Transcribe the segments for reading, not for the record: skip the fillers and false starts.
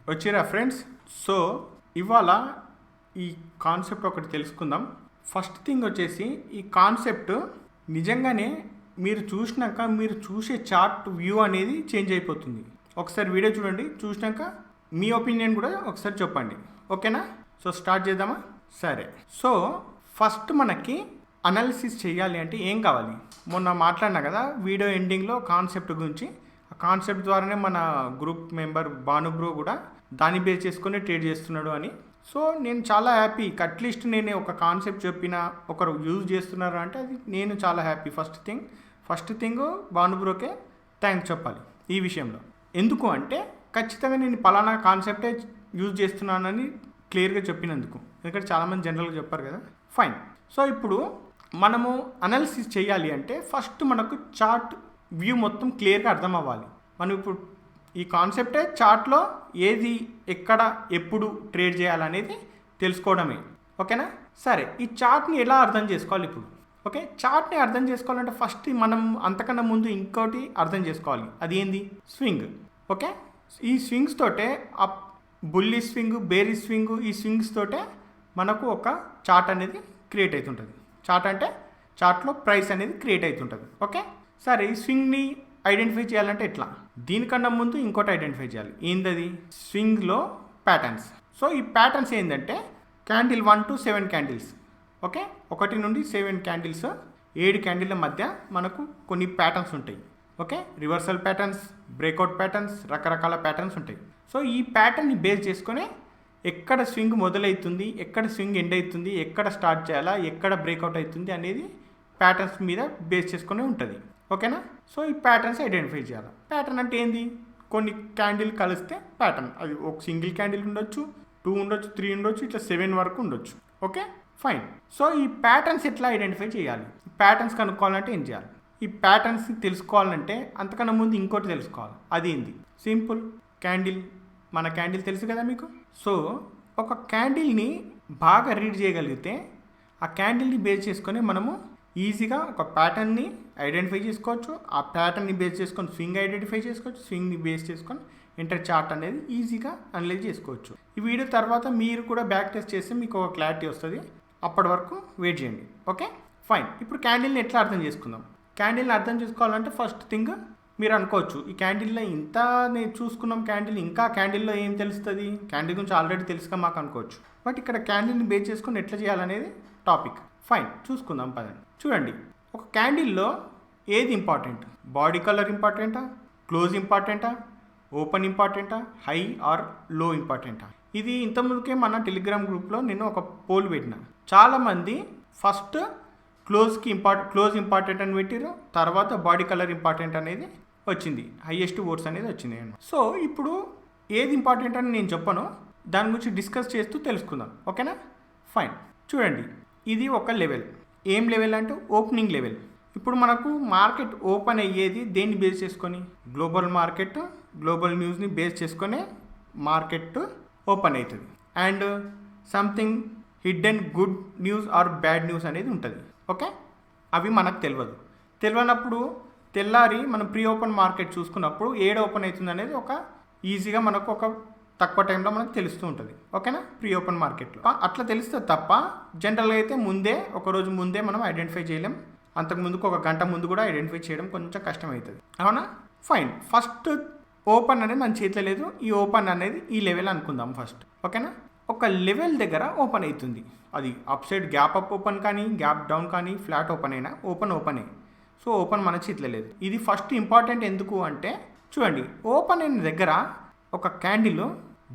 వచ్చిరా friends. So ఇవాళ ఈ కాన్సెప్ట్ ఒకటి తెలుసుకుందాం. ఫస్ట్ థింగ్ వచ్చేసి ఈ కాన్సెప్ట్ నిజంగానే మీరు చూసినాక మీరు చూసే చార్ట్ వ్యూ అనేది చేంజ్ అయిపోతుంది. ఒకసారి వీడియో చూడండి, చూసినాక మీ ఒపీనియన్ కూడా ఒకసారి చెప్పండి. ఓకేనా? సో స్టార్ట్ చేద్దామా? సరే. సో ఫస్ట్ మనకి అనాలిసిస్ చేయాలి అంటే ఏం కావాలి? మొన్న మాట్లాడినా కదా వీడియో ఎండింగ్లో కాన్సెప్ట్ గురించి. ఆ కాన్సెప్ట్ ద్వారానే మన గ్రూప్ మెంబర్ భానుబ్రో కూడా దాన్ని బేస్ చేసుకొని ట్రేడ్ చేస్తున్నాడు అని. సో నేను చాలా హ్యాపీ. అట్లీస్ట్ నేను ఒక కాన్సెప్ట్ చెప్పిన ఒకరు యూజ్ చేస్తున్నారు అంటే అది నేను చాలా హ్యాపీ. ఫస్ట్ థింగ్ భానుబ్రోకే థ్యాంక్స్ చెప్పాలి ఈ విషయంలో. ఎందుకు అంటే ఖచ్చితంగా నేను పలానా కాన్సెప్టే యూజ్ చేస్తున్నానని క్లియర్గా చెప్పినందుకు. ఎందుకంటే చాలామంది జనరల్గా చెప్పారు కదా. ఫైన్. సో ఇప్పుడు మనము అనాలిసిస్ చేయాలి అంటే ఫస్ట్ మనకు చార్ట్ వ్యూ మొత్తం క్లియర్గా అర్థం అవ్వాలి. మనం ఇప్పుడు ఈ కాన్సెప్టే చార్ట్లో ఏది ఎక్కడ ఎప్పుడు ట్రేడ్ చేయాలనేది తెలుసుకోవడమే. ఓకేనా? సరే, ఈ చార్ట్ని ఎలా అర్థం చేసుకోవాలి ఇప్పుడు? ఓకే, చార్ట్ని అర్థం చేసుకోవాలంటే ఫస్ట్ మనం అంతకన్నా ముందు ఇంకోటి అర్థం చేసుకోవాలి. అది ఏంది? స్వింగ్. ఓకే, ఈ స్వింగ్స్ తోటే అప్ బుల్లి స్వింగ్, బేరీ స్వింగ్, ఈ స్వింగ్స్ తోటే మనకు ఒక చార్ట్ అనేది క్రియేట్ అవుతుంటుంది. చార్ట్ అంటే చార్ట్లో ప్రైస్ అనేది క్రియేట్ అవుతుంటుంది. ఓకే, సరే, ఈ స్వింగ్ని ఐడెంటిఫై చేయాలంటే ఎట్లా? దీనికన్నా ముందు ఇంకోటి ఐడెంటిఫై చేయాలి. ఏంటది? స్వింగ్లో ప్యాటర్న్స్. సో ఈ ప్యాటర్న్స్ ఏంటంటే క్యాండిల్ 1 to 7 క్యాండిల్స్. ఓకే, 1 నుండి 7 క్యాండిల్స్, 7 క్యాండిల్ల మధ్య మనకు కొన్ని ప్యాటర్న్స్ ఉంటాయి. Okay, reversal patterns, breakout patterns, రకరకాల ప్యాటర్న్స్ ఉంటాయి. సో ఈ ప్యాటర్న్ని బేస్ చేసుకొని ఎక్కడ స్వింగ్ మొదలవుతుంది, ఎక్కడ స్వింగ్ ఎండ్ అవుతుంది, ఎక్కడ స్టార్ట్ చేయాలా, ఎక్కడ బ్రేక్అవుట్ అవుతుంది అనేది ప్యాటర్న్స్ మీద బేస్ చేసుకొని ఉంటుంది. ఓకేనా? సో ఈ ప్యాటర్న్స్ ఐడెంటిఫై చేయాలి. ప్యాటర్న్ అంటే ఏంది? కొన్ని క్యాండిల్ కలిస్తే ప్యాటర్న్. అది ఒక సింగిల్ క్యాండిల్ ఉండొచ్చు, 2 ఉండొచ్చు, 3 ఉండొచ్చు, ఇట్లా 7 వరకు ఉండొచ్చు. Okay, fine. సో ఈ ప్యాటర్న్స్ ఎట్లా ఐడెంటిఫై చేయాలి? ప్యాటర్న్స్ కనుక్కోవాలంటే ఏం చేయాలి? ఈ ప్యాటర్న్స్ తెలుసుకోవాలంటే అంతకన్నా ముందు ఇంకోటి తెలుసుకోవాలి. అది ఏంది? Simple, candle. మన క్యాండిల్ తెలుసు కదా మీకు. సో ఒక క్యాండిల్ని బాగా రీడ్ చేయగలిగితే ఆ క్యాండిల్ని బేస్ చేసుకొని మనము ఈజీగా ఒక ప్యాటర్న్ని ఐడెంటిఫై చేసుకోవచ్చు. ఆ ప్యాటర్న్ని బేస్ చేసుకొని స్వింగ్ ఐడెంటిఫై చేసుకోవచ్చు. స్వింగ్ని బేస్ చేసుకొని ఎంటర్ చార్ట్ అనేది ఈజీగా అనలైజ్ చేసుకోవచ్చు. ఈ వీడియో తర్వాత మీరు కూడా బ్యాక్ టెస్ట్ చేస్తే మీకు ఒక క్లారిటీ వస్తుంది. అప్పటి వరకు వెయిట్ చేయండి. Okay, fine. ఇప్పుడు క్యాండిల్ని ఎట్లా అర్థం చేసుకుందాం? క్యాండిల్ని అర్థం చేసుకోవాలంటే ఫస్ట్ థింగ్ మీరు అనుకోవచ్చు, ఈ క్యాండిల్లో ఇంత నేను చూసుకున్నాం క్యాండిల్, ఇంకా క్యాండిల్లో ఏం తెలుస్తుంది? క్యాండిల్ గురించి ఆల్రెడీ తెలుసుగా మాకు అనుకోవచ్చు. బట్ ఇక్కడ క్యాండిల్ని బేస్ చేసుకొని ఎట్లా చేయాలనేది టాపిక్. ఫైన్, చూసుకుందాం పదండి. చూడండి, ఒక క్యాండిల్లో ఏది ఇంపార్టెంట్? బాడీ కలర్ ఇంపార్టెంటా, క్లోజ్ ఇంపార్టెంటా, ఓపెన్ ఇంపార్టెంటా, హై ఆర్ లో ఇంపార్టెంటా? ఇది ఇంతకుముందుకే మన టెలిగ్రామ్ గ్రూప్లో నేను ఒక పోల్ పెట్టిన. చాలామంది ఫస్ట్ క్లోజ్ ఇంపార్టెంట్ అని పెట్టారు, తర్వాత బాడీ కలర్ ఇంపార్టెంట్ అనేది వచ్చింది, హైయెస్ట్ ఓట్స్ అనేది వచ్చింది. సో ఇప్పుడు ఏది ఇంపార్టెంట్ అని నేను చెప్పను, దాని గురించి డిస్కస్ చేస్తూ తెలుసుకుందాం. ఓకేనా? ఫైన్. చూడండి, ఇది ఒక లెవెల్. ఏం లెవెల్ అంటే ఓపెనింగ్ లెవెల్. ఇప్పుడు మనకు మార్కెట్ ఓపెన్ అయ్యేది దేన్ని బేస్ చేసుకొని? గ్లోబల్ మార్కెట్, గ్లోబల్ న్యూస్ని బేస్ చేసుకొని మార్కెట్ ఓపెన్ అవుతుంది. And something hidden good news or bad news అనేది ఉంటుంది. ఓకే, అవి మనకు తెలియనప్పుడు తెల్లారి మనం ప్రీ ఓపెన్ మార్కెట్ చూసుకున్నప్పుడు ఏడు ఓపెన్ అవుతుంది అనేది ఒక ఈజీగా మనకు ఒక తక్కువ టైంలో మనకు తెలుస్తూ ఉంటుంది. ఓకేనా? ప్రీ ఓపెన్ మార్కెట్లో అట్లా తెలిస్తే తప్ప జనరల్గా అయితే ఒకరోజు ముందే మనం ఐడెంటిఫై చేయలేం. అంతకుముందుకు ఒక గంట ముందు కూడా ఐడెంటిఫై చేయడం కొంచెం కష్టమవుతుంది. అవునా? ఫైన్. ఫస్ట్ ఓపెన్ అనేది మన చేతిలో లేదు. ఈ ఓపెన్ అనేది ఈ లెవెల్ అనుకుందాం ఫస్ట్. ఓకేనా? ఒక లెవెల్ దగ్గర ఓపెన్ అవుతుంది. అది up side gap up open కానీ, గ్యాప్ డౌన్ కానీ, ఫ్లాట్ ఓపెన్ అయినా ఓపెన్. సో ఓపెన్ మన చేతిలో లేదు. ఇది ఫస్ట్ ఇంపార్టెంట్. ఎందుకు అంటే చూడండి, ఓపెన్ అయిన దగ్గర ఒక క్యాండిల్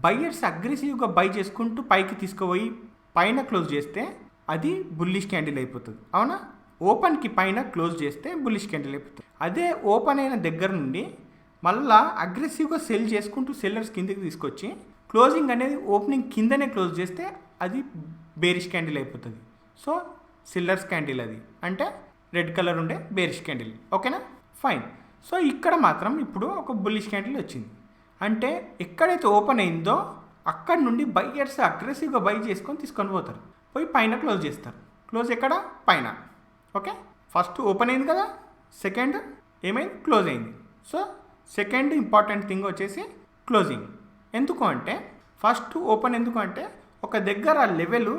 బయ్యర్స్ అగ్రెసివ్గా బై చేసుకుంటూ పైకి తీసుకుపోయి పైన క్లోజ్ చేస్తే అది బుల్లిష్ క్యాండిల్ అయిపోతుంది. అవునా? ఓపెన్కి పైన క్లోజ్ చేస్తే బుల్లిష్ క్యాండిల్ అయిపోతుంది. అదే ఓపెన్ అయిన దగ్గర నుండి మళ్ళా అగ్రెసివ్గా సెల్ చేసుకుంటూ సెల్లర్స్ కిందకి తీసుకొచ్చి క్లోజింగ్ అనేది ఓపెనింగ్ కిందనే క్లోజ్ చేస్తే అది బేరిష్ క్యాండిల్ అయిపోతుంది. సో సెల్లర్స్ క్యాండిల్ అది అంటే రెడ్ కలర్ ఉండే బేరిష్ క్యాండిల్. ఓకేనా? ఫైన్. సో ఇక్కడ మాత్రం ఇప్పుడు ఒక బుల్లిష్ క్యాండిల్ వచ్చింది. అంటే ఎక్కడైతే ఓపెన్ అయిందో అక్కడ నుండి బయ్యర్స్ అగ్రెసివ్గా బై చేసుకొని తీసుకొని పోతారు, పోయి పైన క్లోజ్ చేస్తారు. క్లోజ్ ఎక్కడ? పైన. ఓకే, ఫస్ట్ ఓపెన్ అయింది కదా, సెకండ్ ఏమైంది? క్లోజ్ అయింది. సో సెకండ్ ఇంపార్టెంట్ థింగ్ వచ్చేసి క్లోజింగ్. ఎందుకు అంటే ఫస్ట్ ఓపెన్ ఎందుకు అంటే ఒక దగ్గర లెవెల్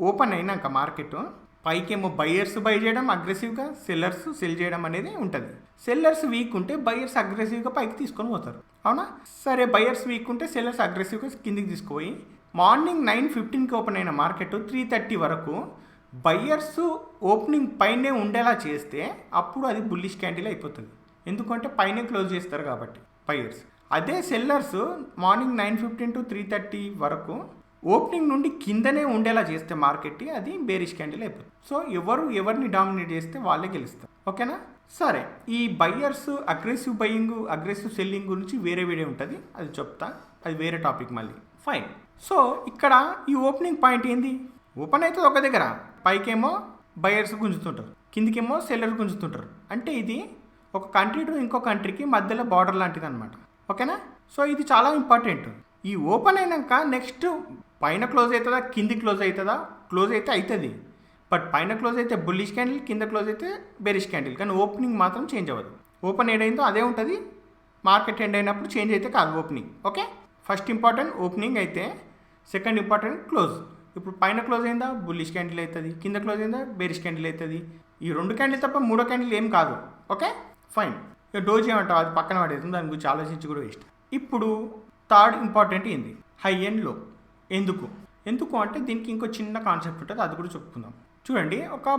ఓపెన్ అయినాక మార్కెట్ పైకేమో బయ్యర్స్ బై చేయడం అగ్రెసివ్గా, సెల్లర్స్ సెల్ చేయడం అనేది ఉంటుంది. సెల్లర్స్ వీక్ ఉంటే బయ్యర్స్ అగ్రెసివ్గా పైకి తీసుకొని పోతారు, అవునా? సరే, బయ్యర్స్ వీక్ ఉంటే సెల్లర్స్ అగ్రెసివ్గా కిందికి తీసుకుపోయి మార్నింగ్ 9:15కి ఓపెన్ అయిన మార్కెట్ 3:30 వరకు బయ్యర్స్ ఓపెనింగ్ పైనే ఉండేలా చేస్తే అప్పుడు అది బుల్లిష్ క్యాండిల్ అయిపోతుంది. ఎందుకంటే పైనే క్లోజ్ చేస్తారు కాబట్టి బయ్యర్స్. అదే సెల్లర్స్ మార్నింగ్ 9:15 to 3:30 వరకు ఓపెనింగ్ నుండి కిందనే ఉండేలా చేస్తే మార్కెట్ అది బేరిష్ క్యాండిల్ అయిపోతుంది. సో ఎవరిని డామినేట్ చేస్తే వాళ్ళే గెలుస్తారు, ఓకేనా? సరే, ఈ buyers aggressive buying aggressive selling గురించి వేరే వీడియో ఉంటుంది, అది చెప్తా, అది వేరే టాపిక్ మళ్ళీ. ఫైన్. సో ఇక్కడ ఈ ఓపెనింగ్ పాయింట్ ఏంది? ఓపెన్ అవుతుంది ఒక దగ్గర, పైకేమో బయర్స్ గుంజుతుంటారు, కిందికేమో సెల్లర్స్ గుంజుతుంటారు. అంటే ఇది ఒక కంట్రీ టు ఇంకో కంట్రీకి మధ్యలో బార్డర్ లాంటిది అనమాట, ఓకేనా? సో ఇది చాలా ఇంపార్టెంట్. ఈ ఓపెన్ అయినాక నెక్స్ట్ పైన క్లోజ్ అవుతుందా, కింది క్లోజ్ అవుతుందా? క్లోజ్ అయితే అవుతుంది, బట్ పైన క్లోజ్ అయితే బుల్లిష్ క్యాండిల్, కింద క్లోజ్ అయితే బెరిష్ క్యాండిల్. కానీ ఓపెనింగ్ మాత్రం చేంజ్ అవ్వదు. ఓపెన్ ఏడైందో అదే ఉంటుంది, మార్కెట్ ఎండ్ అయినప్పుడు చేంజ్ అయితే కాదు opening, okay? First important opening అయితే, సెకండ్ ఇంపార్టెంట్ క్లోజ్. ఇప్పుడు పైన క్లోజ్ అయిందా బుల్లిష్ క్యాండిల్ అవుతుంది, కింద క్లోజ్ అయిందా బెరిష్ క్యాండిల్ అవుతుంది. ఈ 2 క్యాండిల్ తప్ప 3వ క్యాండిల్ ఏం కాదు, ఓకే? ఫైన్. ఇక డోజ్ ఏమంటావు, అది పక్కన పడేస్తుంది, దాని గురించి ఆలోచించి కూడా వేస్ట్. ఇప్పుడు థర్డ్ ఇంపార్టెంట్ ఏంది? హై అండ్ లో. ఎందుకు అంటే దీనికి ఇంకో చిన్న కాన్సెప్ట్ ఉంటుంది, అది కూడా చెప్పుకుందాం. చూడండి, ఒక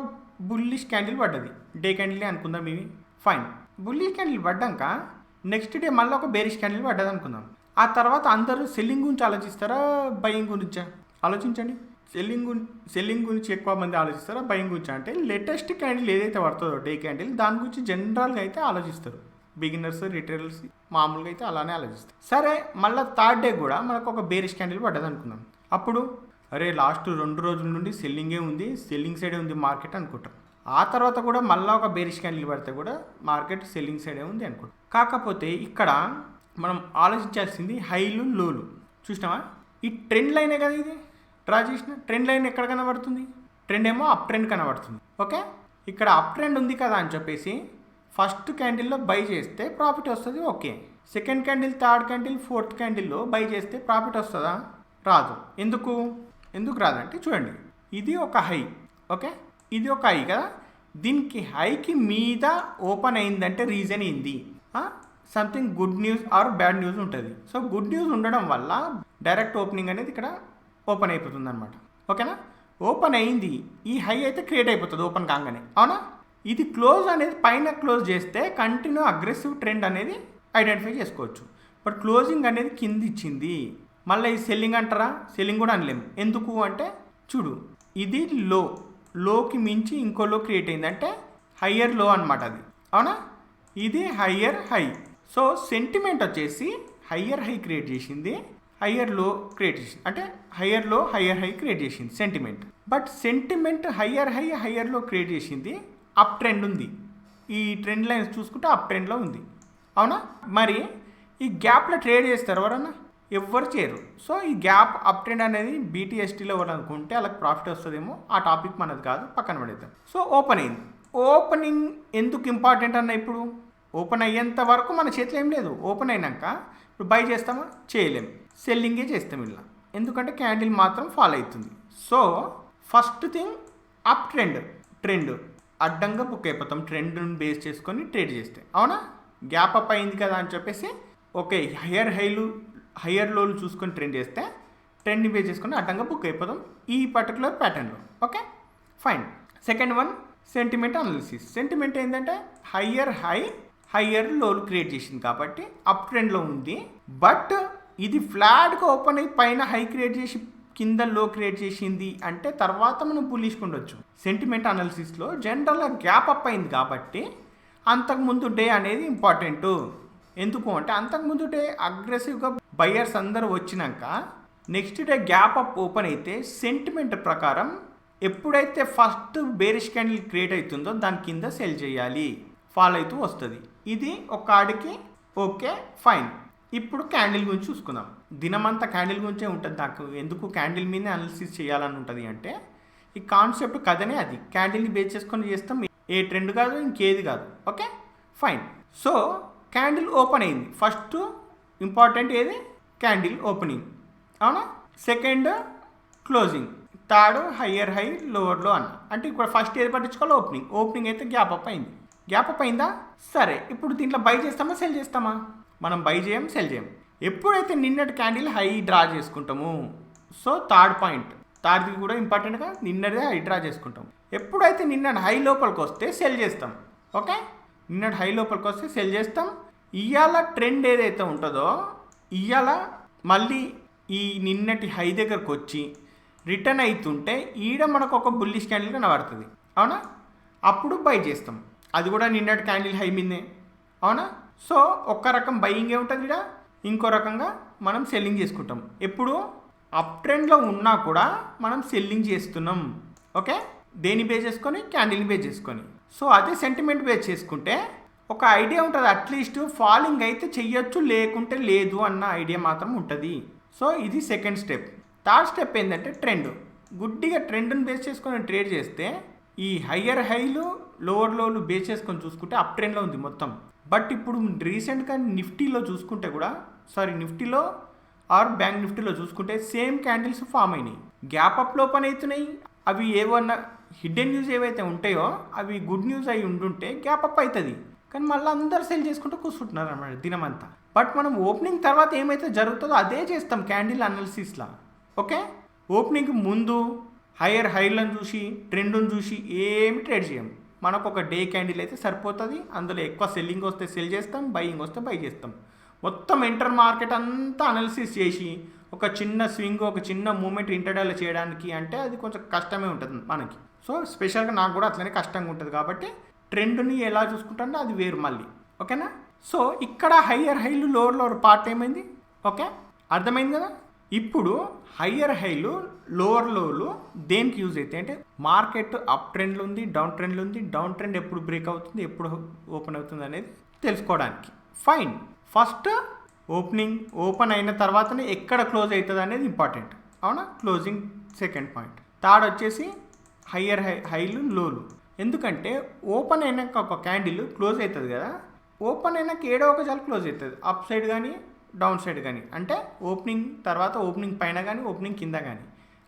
బుల్లిష్ క్యాండిల్ పడ్డది, డే క్యాండిల్ అనుకుందాం ఇవి. ఫైన్. బుల్లిష్ క్యాండిల్ పడ్డాక నెక్స్ట్ డే మళ్ళీ ఒక బేరిష్ క్యాండిల్ పడ్డది అనుకుందాం. ఆ తర్వాత అందరూ సెల్లింగ్ గురించి ఆలోచిస్తారా, బయింగ్ గురించా? ఆలోచించండి. సెల్లింగ్ గురించి ఎక్కువ మంది ఆలోచిస్తారా, బయింగ్ గురించి? అంటే లేటెస్ట్ క్యాండిల్ ఏదైతే పడుతుందో డే క్యాండిల్, దాని గురించి జనరల్గా అయితే ఆలోచిస్తారు. బిగినర్స్, రిటైలర్స్ మామూలుగా అయితే అలానే ఆలోచిస్తారు. సరే, మళ్ళీ థర్డ్ డే కూడా మనకు ఒక బేరిష్ క్యాండిల్ పడ్డది అనుకుందాం. అప్పుడు అరే లాస్ట్ 2 రోజుల నుండి సెల్లింగే ఉంది, సెల్లింగ్ సైడే ఉంది మార్కెట్ అనుకుంటారు. ఆ తర్వాత కూడా మళ్ళీ ఒక బేరిష్ క్యాండిల్ పడితే కూడా మార్కెట్ సెల్లింగ్ సైడే ఉంది అనుకుంటారు. కాకపోతే ఇక్కడ మనం ఆలోచించాల్సింది హైలు, లోలు. చూసినావా? ఈ ట్రెండ్ లైనే కదా ఇది డ్రా చేసిన. ట్రెండ్ లైన్ ఎక్కడ కనబడుతుంది? ట్రెండ్ ఏమో అప్ ట్రెండ్ కనబడుతుంది, ఓకే? ఇక్కడ అప్ ట్రెండ్ ఉంది కదా అని చెప్పేసి ఫస్ట్ క్యాండిల్లో బై చేస్తే ప్రాఫిట్ వస్తుంది, okay. Second candle, third candle, fourth క్యాండిల్లో బై చేస్తే ప్రాఫిట్ వస్తుందా? రాదు. ఎందుకు రాదంటే చూడండి, ఇది ఒక హై, ఓకే? ఇది ఒక హై కదా, దీనికి హైకి మీద ఓపెన్ అయిందంటే రీజన్ ఏంది? Something good news or bad news ఉంటుంది. సో గుడ్ న్యూస్ ఉండడం వల్ల డైరెక్ట్ ఓపెనింగ్ అనేది ఇక్కడ ఓపెన్ అయిపోతుంది అనమాట, ఓకేనా? ఓపెన్ అయింది, ఈ హై అయితే క్రియేట్ అయిపోతుంది ఓపెన్ కాగానే, అవునా? ఇది క్లోజ్ అనేది పైన క్లోజ్ చేస్తే కంటిన్యూ అగ్రెసివ్ ట్రెండ్ అనేది ఐడెంటిఫై చేసుకోవచ్చు. బట్ క్లోజింగ్ అనేది కింద ఇచ్చింది, మళ్ళీ ఈ సెల్లింగ్ అంటారా? సెల్లింగ్ కూడా అనలేము. ఎందుకు అంటే చూడు, ఇది లోకి మించి ఇంకో లో క్రియేట్ అయింది అంటే హయ్యర్ లో అనమాట అది, అవునా? ఇది హయ్యర్ హై. సో సెంటిమెంట్ వచ్చేసి హయ్యర్ హై క్రియేట్ చేసింది, హయ్యర్ లో క్రియేట్ చేసింది, అంటే higher low higher high create చేసింది sentiment. But sentiment higher high higher low create చేసింది, అప్ ట్రెండ్ ఉంది. ఈ ట్రెండ్ లైన్స్ చూసుకుంటే అప్ ట్రెండ్లో ఉంది, అవునా? మరి ఈ గ్యాప్లో ట్రేడ్ చేస్తారు ఎవరన్నా? ఎవ్వరు చేయరు. సో ఈ గ్యాప్ అప్ ట్రెండ్ అనేది బీటీఎస్టీలో అనుకుంటే వాళ్ళకి ప్రాఫిట్ వస్తుందేమో, ఆ టాపిక్ మనది కాదు, పక్కన పడేద్దాం. సో ఓపెన్ అయింది. ఓపెనింగ్ ఎందుకు ఇంపార్టెంట్ అన్న? ఇప్పుడు ఓపెన్ అయ్యేంత వరకు మన చేతిలో ఏం లేదు. ఓపెన్ అయినాక ఇప్పుడు బై చేస్తామా? చేయలేము, సెల్లింగే చేస్తాం ఇలా, ఎందుకంటే క్యాండిల్ మాత్రం ఫాలో అవుతుంది. So first thing up trend అడ్డంగా బుక్ అయిపోతాం ట్రెండ్ని బేస్ చేసుకొని ట్రేడ్ చేస్తే, అవునా? గ్యాప్ అప్ అయింది కదా అని చెప్పేసి ఓకే, హయ్యర్ లోలు చూసుకొని ట్రెండ్ చేస్తే ట్రెండ్ని బేస్ చేసుకొని అడ్డంగా బుక్ అయిపోతాం ఈ పర్టికులర్ ప్యాటర్న్లో, okay? Fine. Second one sentiment analysis. Sentiment ఏంటంటే హయ్యర్ హై హయ్యర్ లోలు క్రియేట్ చేసింది కాబట్టి అప్ ట్రెండ్లో ఉంది, బట్ ఇది ఫ్లాట్గా ఓపెన్ అయ్యి పైన హై క్రియేట్ చేసి కింద లో క్రియేట్ చేసింది అంటే తర్వాత మనం బుల్లిష్ ఉండొచ్చు. సెంటిమెంట్ అనాలిసిస్లో జనరల్గా గ్యాప్ అప్ అయింది కాబట్టి అంతకుముందు డే అనేది ఇంపార్టెంటు. ఎందుకు అంటే అంతకుముందు డే అగ్రెసివ్గా బయ్యర్స్ అందరూ వచ్చినాక next day gap up open అయితే సెంటిమెంట్ ప్రకారం ఎప్పుడైతే ఫస్ట్ బేరిష్ క్యాండిల్ క్రియేట్ అవుతుందో దాని కింద సెల్ చేయాలి, ఫాలో అవుతూ వస్తుంది. ఇది ఒక ఆడికి ఓకే, ఫైన్. ఇప్పుడు క్యాండిల్ గురించి చూసుకుందాం. దినమంతా క్యాండిల్ గురించే ఉంటుంది. నాకు ఎందుకు క్యాండిల్ మీదే అనాలిసిస్ చేయాలని ఉంటుంది అంటే ఈ కాన్సెప్ట్ కథనే అది. క్యాండిల్ని బేస్ చేసుకొని చేస్తాం, ఏ ట్రెండ్ కాదు, ఇంకేది కాదు, okay? Fine. So candle open అయింది. ఫస్ట్ ఇంపార్టెంట్ ఏది? క్యాండిల్ ఓపెనింగ్, అవునా? Second closing, third higher high lower లో అన్న. అంటే ఇక్కడ ఫస్ట్ ఏది పట్టించుకోవాలి? ఓపెనింగ్ అయితే గ్యాప్ అప్ అయింది. గ్యాప్ అప్ అయిందా? సరే, ఇప్పుడు దీంట్లో బై చేస్తామా సెల్ చేస్తామా? మనం బై చేయం, సెల్ చేయం. ఎప్పుడైతే నిన్నటి క్యాండిల్ హై డ్రా చేసుకుంటాము, సో థర్డ్ పాయింట్, థర్డ్ది కూడా ఇంపార్టెంట్గా, నిన్నటిదే హై డ్రా చేసుకుంటాం. ఎప్పుడైతే నిన్నటి హై లోపలికి వస్తే సెల్ చేస్తాం. ఓకే, నిన్నటి హై లోపలికి వస్తే సెల్ చేస్తాం. ఇవాళ ట్రెండ్ ఏదైతే ఉంటుందో, ఇవాళ మళ్ళీ ఈ నిన్నటి హై దగ్గరకు వచ్చి రిటర్న్ అవుతుంటే ఈడ మనకు ఒక బుల్లిష్ క్యాండిల్ కనబడుతుంది, అవునా? అప్పుడు బై చేస్తాం. అది కూడా నిన్నటి క్యాండిల్ హై మీదే, అవునా? సో ఒక్క రకం బయింగే ఉంటుంది ఇక్కడ, ఇంకో రకంగా మనం సెల్లింగ్ చేసుకుంటాం. ఎప్పుడు అప్ ట్రెండ్లో ఉన్నా కూడా మనం సెల్లింగ్ చేస్తున్నాం. ఓకే, దేని బేస్ చేసుకొని? క్యాండిల్ని బేస్ చేసుకొని. సో అదే సెంటిమెంట్ బేస్ చేసుకుంటే ఒక ఐడియా ఉంటుంది, అట్లీస్ట్ ఫాలింగ్ అయితే చెయ్యొచ్చు, లేకుంటే లేదు అన్న ఐడియా మాత్రం ఉంటుంది. సో ఇది సెకండ్ స్టెప్. థర్డ్ స్టెప్ ఏంటంటే ట్రెండ్. గుడ్డిగా ట్రెండ్ని బేస్ చేసుకొని ట్రేడ్ చేస్తే ఈ హయ్యర్ హైలు లోవర్ లోలు బేస్ చేసుకొని చూసుకుంటే అప్ ట్రెండ్లో ఉంది మొత్తం. బట్ ఇప్పుడు రీసెంట్గా నిఫ్టీలో చూసుకుంటే కూడా, నిఫ్టీలో ఆర్ బ్యాంక్ నిఫ్టీలో చూసుకుంటే సేమ్ క్యాండిల్స్ ఫామ్ అయినాయి, గ్యాప్ అప్ ఓపెన్ అవుతున్నాయి. అవి ఏమన్నా హిడెన్ న్యూస్ ఏవైతే ఉంటాయో అవి గుడ్ న్యూస్ అయి ఉంటుంటే గ్యాప్ అప్ అవుతుంది. కానీ మళ్ళీ అందరు సెల్ చేసుకుంటూ కూర్చుంటున్నారు అన్నమాట దినమంతా. బట్ మనం ఓపెనింగ్ తర్వాత ఏమైతే జరుగుతుందో అదే చేస్తాం క్యాండిల్ అనాలిసిస్లా. ఓకే, ఓపెనింగ్ ముందు హైయర్ హైలను చూసి ట్రెండ్ను చూసి ఏమి ట్రేడ్ చేయం. మనకు ఒక డే క్యాండిల్ అయితే సరిపోతుంది. అందులో ఎక్కువ సెల్లింగ్ వస్తే సెల్ చేస్తాం, బయింగ్ వస్తే బై చేస్తాం. మొత్తం ఇంటర్ మార్కెట్ అంతా అనాలిసిస్ చేసి ఒక చిన్న స్వింగ్, ఒక చిన్న మూమెంట్ ఇంటర్డేలో చేయడానికి అంటే అది కొంచెం కష్టమే ఉంటుంది మనకి. సో స్పెషల్గా నాకు కూడా అట్లనే కష్టంగా ఉంటుంది. కాబట్టి ట్రెండ్ని ఎలా చూసుకుంటానో అది వేరు మళ్ళీ. ఓకేనా? సో ఇక్కడ హయ్యర్ హైలు లోవర్ పార్ట్ ఏమైంది? ఓకే, అర్థమైంది కదా? ఇప్పుడు హయ్యర్ హైలు లోవర్ లోలు దేనికి యూజ్ అవుతాయి అంటే, మార్కెట్ అప్ ట్రెండ్లో ఉంది, డౌన్ ట్రెండ్లో ఉంది, డౌన్ ట్రెండ్ ఎప్పుడు బ్రేక్ అవుతుంది, ఎప్పుడు ఓపెన్ అవుతుంది అనేది తెలుసుకోవడానికి. ఫైన్, ఫస్ట్ ఓపెన్ అయిన తర్వాతనే ఎక్కడ క్లోజ్ అవుతుంది అనేది ఇంపార్టెంట్, అవునా? Closing second point. థర్డ్ వచ్చేసి హయ్యర్ హైలు లోలు. ఎందుకంటే ఓపెన్ అయినాక ఒక క్యాండిల్ క్లోజ్ అవుతుంది కదా, ఓపెన్ అయినాక ఏడో ఒక జాలు క్లోజ్ అవుతుంది, అప్ సైడ్ కానీ డౌన్ సైడ్ కానీ. అంటే ఓపెనింగ్ తర్వాత ఓపెనింగ్ పైన కానీ ఓపెనింగ్ కింద కానీ.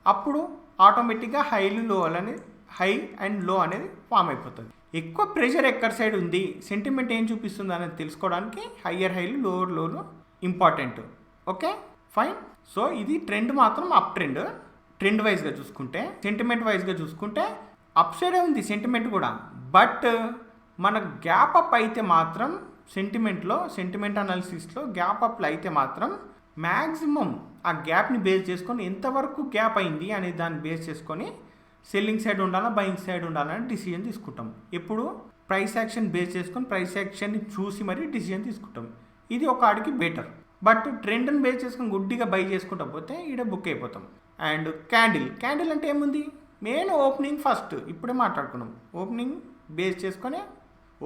అప్పుడు ఆటోమేటిక్గా హైలు లో అనేది, హై అండ్ లో అనేది ఫామ్ అయిపోతుంది. ఎక్కువ ప్రెషర్ ఎక్కడ సైడ్ ఉంది, సెంటిమెంట్ ఏం చూపిస్తుంది అనేది తెలుసుకోవడానికి హయ్యర్ హైలు లోవర్ లోలు ఇంపార్టెంట్. Okay, fine. సో ఇది ట్రెండ్ మాత్రం అప్ ట్రెండ్ వైజ్గా చూసుకుంటే. సెంటిమెంట్ వైజ్గా చూసుకుంటే అప్ సైడే ఉంది సెంటిమెంట్ కూడా. బట్ మన గ్యాప్ అప్ అయితే మాత్రం సెంటిమెంట్ అనాలిసిస్లో గ్యాప్ అప్లో అయితే మాత్రం మ్యాక్సిమం ఆ గ్యాప్ని బేస్ చేసుకొని ఎంతవరకు గ్యాప్ అయింది అనే దాన్ని బేస్ చేసుకొని సెల్లింగ్ సైడ్ ఉండాలా, బయింగ్ సైడ్ ఉండాలని డిసిజన్ తీసుకుంటాం. ఎప్పుడు ప్రైస్ యాక్షన్ బేస్ చేసుకొని ప్రైస్ యాక్షన్ని చూసి మరీ డిసిజన్ తీసుకుంటాం. ఇది ఒక ఆడికి బెటర్. బట్ ట్రెండ్ని బేస్ చేసుకొని గుడ్డిగా బై చేసుకుంటా పోతే ఈడ బుక్ అయిపోతాం. అండ్ క్యాండిల్ అంటే ఏముంది? మెయిన్ ఓపెనింగ్ ఫస్ట్ ఇప్పుడే మాట్లాడుకున్నాం. ఓపెనింగ్ బేస్ చేసుకొని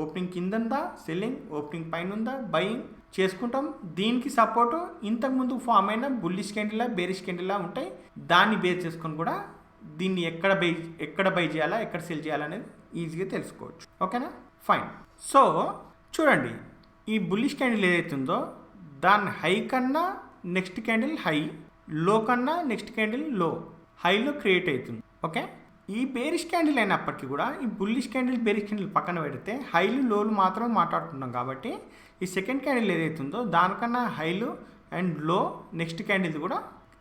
ఓపెనింగ్ కింద ఉందా సెల్లింగ్, ఓపెనింగ్ పైన ఉందా బయింగ్ చేసుకుంటాం. దీనికి సపోర్టు ఇంతకుముందు ఫామ్ అయిన బుల్లిష్ క్యాండిల్లా బేరిష్ క్యాండిల్లా ఉంటాయి. దాన్ని బేస్ చేసుకొని కూడా దీన్ని ఎక్కడ బై చేయాలా, ఎక్కడ సెల్ చేయాలా అనేది ఈజీగా తెలుసుకోవచ్చు. ఓకేనా? ఫైన్. సో చూడండి, ఈ బుల్లిష్ క్యాండిల్ ఏదైతే ఉందో దాని హై కన్నా నెక్స్ట్ క్యాండిల్ హై, లో కన్నా నెక్స్ట్ క్యాండిల్ లో, హైలో క్రియేట్ అవుతుంది. ఓకే, ఈ బేరిష్ క్యాండిల్ అయినప్పటికీ కూడా ఈ బుల్లిష్ క్యాండిల్ బేరిష్ క్యాండిల్ పక్కన పెడితే హైలు లోలు మాత్రమే మాట్లాడుతున్నాం. కాబట్టి ఈ సెకండ్ క్యాండిల్ ఏదైతుందో దానికన్నా హైలు అండ్ లో నెక్స్ట్ క్యాండిల్ కూడా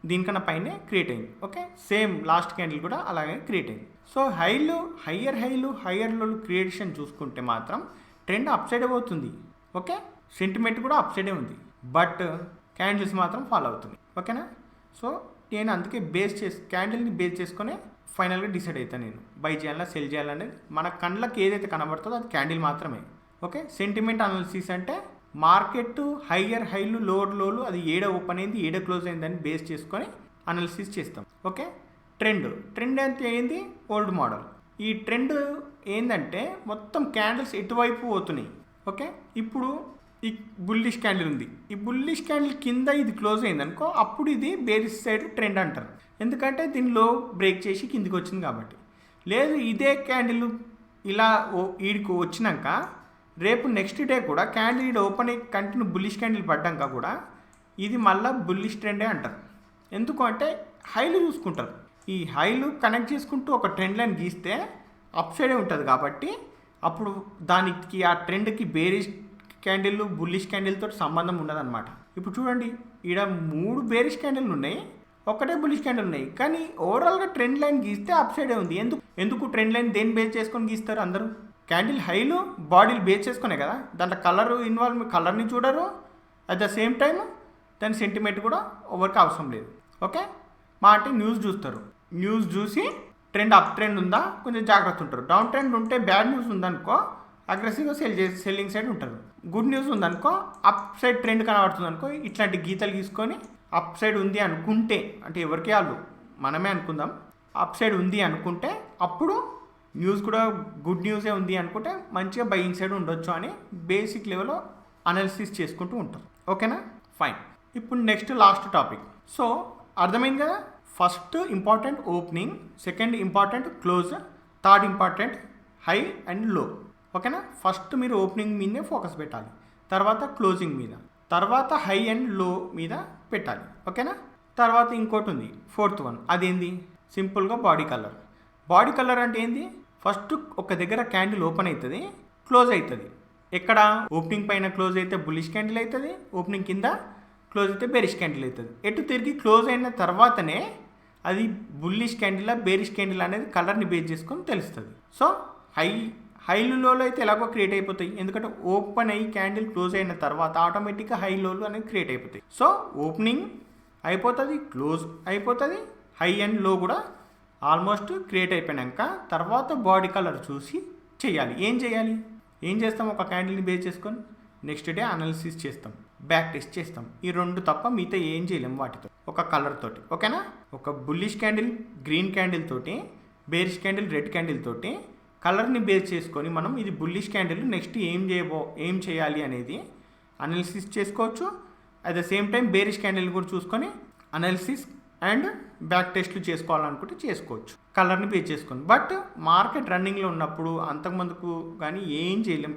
దీనికన్నా పైనే క్రియేట్ అయింది. ఓకే, సేమ్ లాస్ట్ క్యాండిల్ కూడా అలాగే క్రియేట్ అయింది. సో హయ్యర్ లోలు క్రియేషన్ చూసుకుంటే మాత్రం ట్రెండ్ అప్ సైడే పోతుంది. ఓకే, సెంటిమెంట్ కూడా అప్ సైడే ఉంది, బట్ క్యాండిల్స్ మాత్రం ఫాలో అవుతుంది. ఓకేనా? సో నేను అందుకే క్యాండిల్ని బేస్ చేసుకొని ఫైనల్గా డిసైడ్ అవుతాను నేను బై చేయాలా సెల్ చేయాలనేది. మన కళ్ళకి ఏదైతే కనబడుతుందో అది క్యాండిల్ మాత్రమే. ఓకే, సెంటిమెంట్ అనాలిసిస్ అంటే మార్కెట్ హయ్యర్ హైలు లోవర్ లోలు అది ఏడ ఓపెన్ అయింది ఏడ క్లోజ్ అయిందని బేస్ చేసుకొని అనాలిసిస్ చేస్తాం. ఓకే, ట్రెండ్ అంటే ఏంది? Old model. ఈ ట్రెండ్ ఏంటంటే మొత్తం క్యాండిల్స్ ఎటువైపు పోతున్నాయి. ఓకే, ఇప్పుడు ఈ బుల్లిష్ క్యాండిల్ ఉంది, ఈ బుల్లిష్ క్యాండిల్ కింద ఇది క్లోజ్ అయింది అనుకో, అప్పుడు ఇది బేరిష్ సైడ్ ట్రెండ్ అంటారు. ఎందుకంటే దీనిలో బ్రేక్ చేసి కిందికి వచ్చింది కాబట్టి. లేదు ఇదే క్యాండిల్ ఇలా ఈడికి వచ్చినాక రేపు నెక్స్ట్ డే కూడా క్యాండిల్ ఓపెన్ అయ్యి కంటిన్యూ బుల్లిష్ క్యాండిల్ పడ్డాక కూడా ఇది మళ్ళీ బుల్లిష్ ట్రెండే అంటారు. ఎందుకు అంటే హైలు చూసుకుంటారు. ఈ హైలు కనెక్ట్ చేసుకుంటూ ఒక ట్రెండ్ లైన్ గీస్తే అప్ సైడే ఉంటుంది కాబట్టి అప్పుడు దానికి ఆ ట్రెండ్కి బేరిష్ క్యాండిల్ బుల్లిష్ క్యాండిల్తో సంబంధం ఉండదన్నమాట. ఇప్పుడు చూడండి, ఈడ 3 బేరిష్ క్యాండిల్ ఉన్నాయి, ఒకటే బుల్లిష్ క్యాండిల్ ఉన్నాయి, కానీ ఓవరాల్గా ట్రెండ్ లైన్ గీస్తే అప్ సైడే ఉంది. ఎందుకు ట్రెండ్ లైన్ దేన్ని బేస్ చేసుకొని గీస్తారు? అందరూ క్యాండిల్ హైలు బాడీలు బేస్ చేసుకునే కదా, దాంట్లో కలర్ ఇన్వాల్వ్, కలర్ని చూడరు, అట్ ద సేమ్ టైం దాని సెంటిమెంట్ కూడా ఎవరికి అవసరం లేదు. ఓకే, మా అంటే న్యూస్ చూస్తారు, న్యూస్ చూసి ట్రెండ్ అప్ ట్రెండ్ ఉందా కొంచెం జాగ్రత్త ఉంటారు. డౌన్ ట్రెండ్ ఉంటే బ్యాడ్ న్యూస్ ఉందనుకో అగ్రెసివ్గా సెల్లింగ్ సైడ్ ఉంటారు. గుడ్ న్యూస్ ఉందనుకో అప్ సైడ్ ట్రెండ్ కనబడుతుంది అనుకో ఇట్లాంటి గీతలు గీసుకొని అప్ సైడ్ ఉంది అనుకుంటే, అంటే ఎవరికి వాళ్ళు మనమే అనుకుందాం, అప్ సైడ్ ఉంది అనుకుంటే అప్పుడు న్యూస్ కూడా గుడ్ న్యూసే ఉంది అనుకుంటే మంచిగా బయింగ్ సైడ్ ఉండొచ్చు అని బేసిక్ లెవెల్లో అనాలిసిస్ చేసుకుంటూ ఉంటారు. ఓకేనా, ఫైన్. ఇప్పుడు నెక్స్ట్ లాస్ట్ టాపిక్. సో అర్థమైంది కదా, first important opening, second important close, third important high and లో. ఓకేనా, ఫస్ట్ మీరు ఓపెనింగ్ మీదే ఫోకస్ పెట్టాలి, తర్వాత క్లోజింగ్ మీద, తర్వాత హై అండ్ లో మీద పెట్టాలి. ఓకేనా, తర్వాత ఇంకోటి ఉంది ఫోర్త్ వన్, అదేంది సింపుల్గా బాడీ కలర్. బాడీ కలర్ అంటే ఏంది? ఫస్ట్ ఒక దగ్గర క్యాండిల్ ఓపెన్ అవుతుంది, క్లోజ్ అవుతుంది. ఎక్కడ? ఓపెనింగ్ పైన క్లోజ్ అయితే బుల్లిష్ క్యాండిల్ అవుతుంది, ఓపెనింగ్ కింద క్లోజ్ అయితే బేరిష్ క్యాండిల్ అవుతుంది. ఎటు తిరిగి క్లోజ్ అయిన తర్వాతనే అది బుల్లిష్ క్యాండిల్ బేరిష్ క్యాండిల్ అనేది కలర్ని బేస్ చేసుకొని తెలుస్తుంది. సో హైలు లోలు అయితే ఎలాగో క్రియేట్ అయిపోతాయి, ఎందుకంటే ఓపెన్ అయ్యి క్యాండిల్ క్లోజ్ అయిన తర్వాత ఆటోమేటిక్గా హై లోలు అనేది క్రియేట్ అయిపోతాయి. సో ఓపెనింగ్ అయిపోతుంది, క్లోజ్ అయిపోతుంది, హై అండ్ లో కూడా ఆల్మోస్ట్ క్రియేట్ అయిపోయాక తర్వాత బాడీ కలర్ చూసి చేయాలి. ఏం చేస్తాం? ఒక క్యాండిల్ని బేస్ చేసుకొని నెక్స్ట్ డే అనాలిసిస్ చేస్తాం, బ్యాక్ టెస్ట్ చేస్తాం. ఈ 2 తప్ప మిగతా ఏం చేయలేము వాటితో, ఒక కలర్ తోటి. ఓకేనా, ఒక బుల్లిష్ క్యాండిల్ గ్రీన్ క్యాండిల్ తోటి, బేరిష్ క్యాండిల్ రెడ్ క్యాండిల్ తోటి కలర్ని బేస్ చేసుకొని మనం ఇది బుల్లిష్ క్యాండిల్ నెక్స్ట్ ఏం చేయాలి అనేది అనాలిసిస్ చేసుకోవచ్చు. At the same time bearish candle కూడా చూసుకొని అనాలిసిస్ అండ్ బ్యాక్ టెస్ట్లు చేసుకోవాలనుకుంటే చేసుకోవచ్చు కలర్ని బేస్ చేసుకొని. బట్ మార్కెట్ రన్నింగ్లో ఉన్నప్పుడు అంతకుముందుకు కానీ ఏం చేయలేం.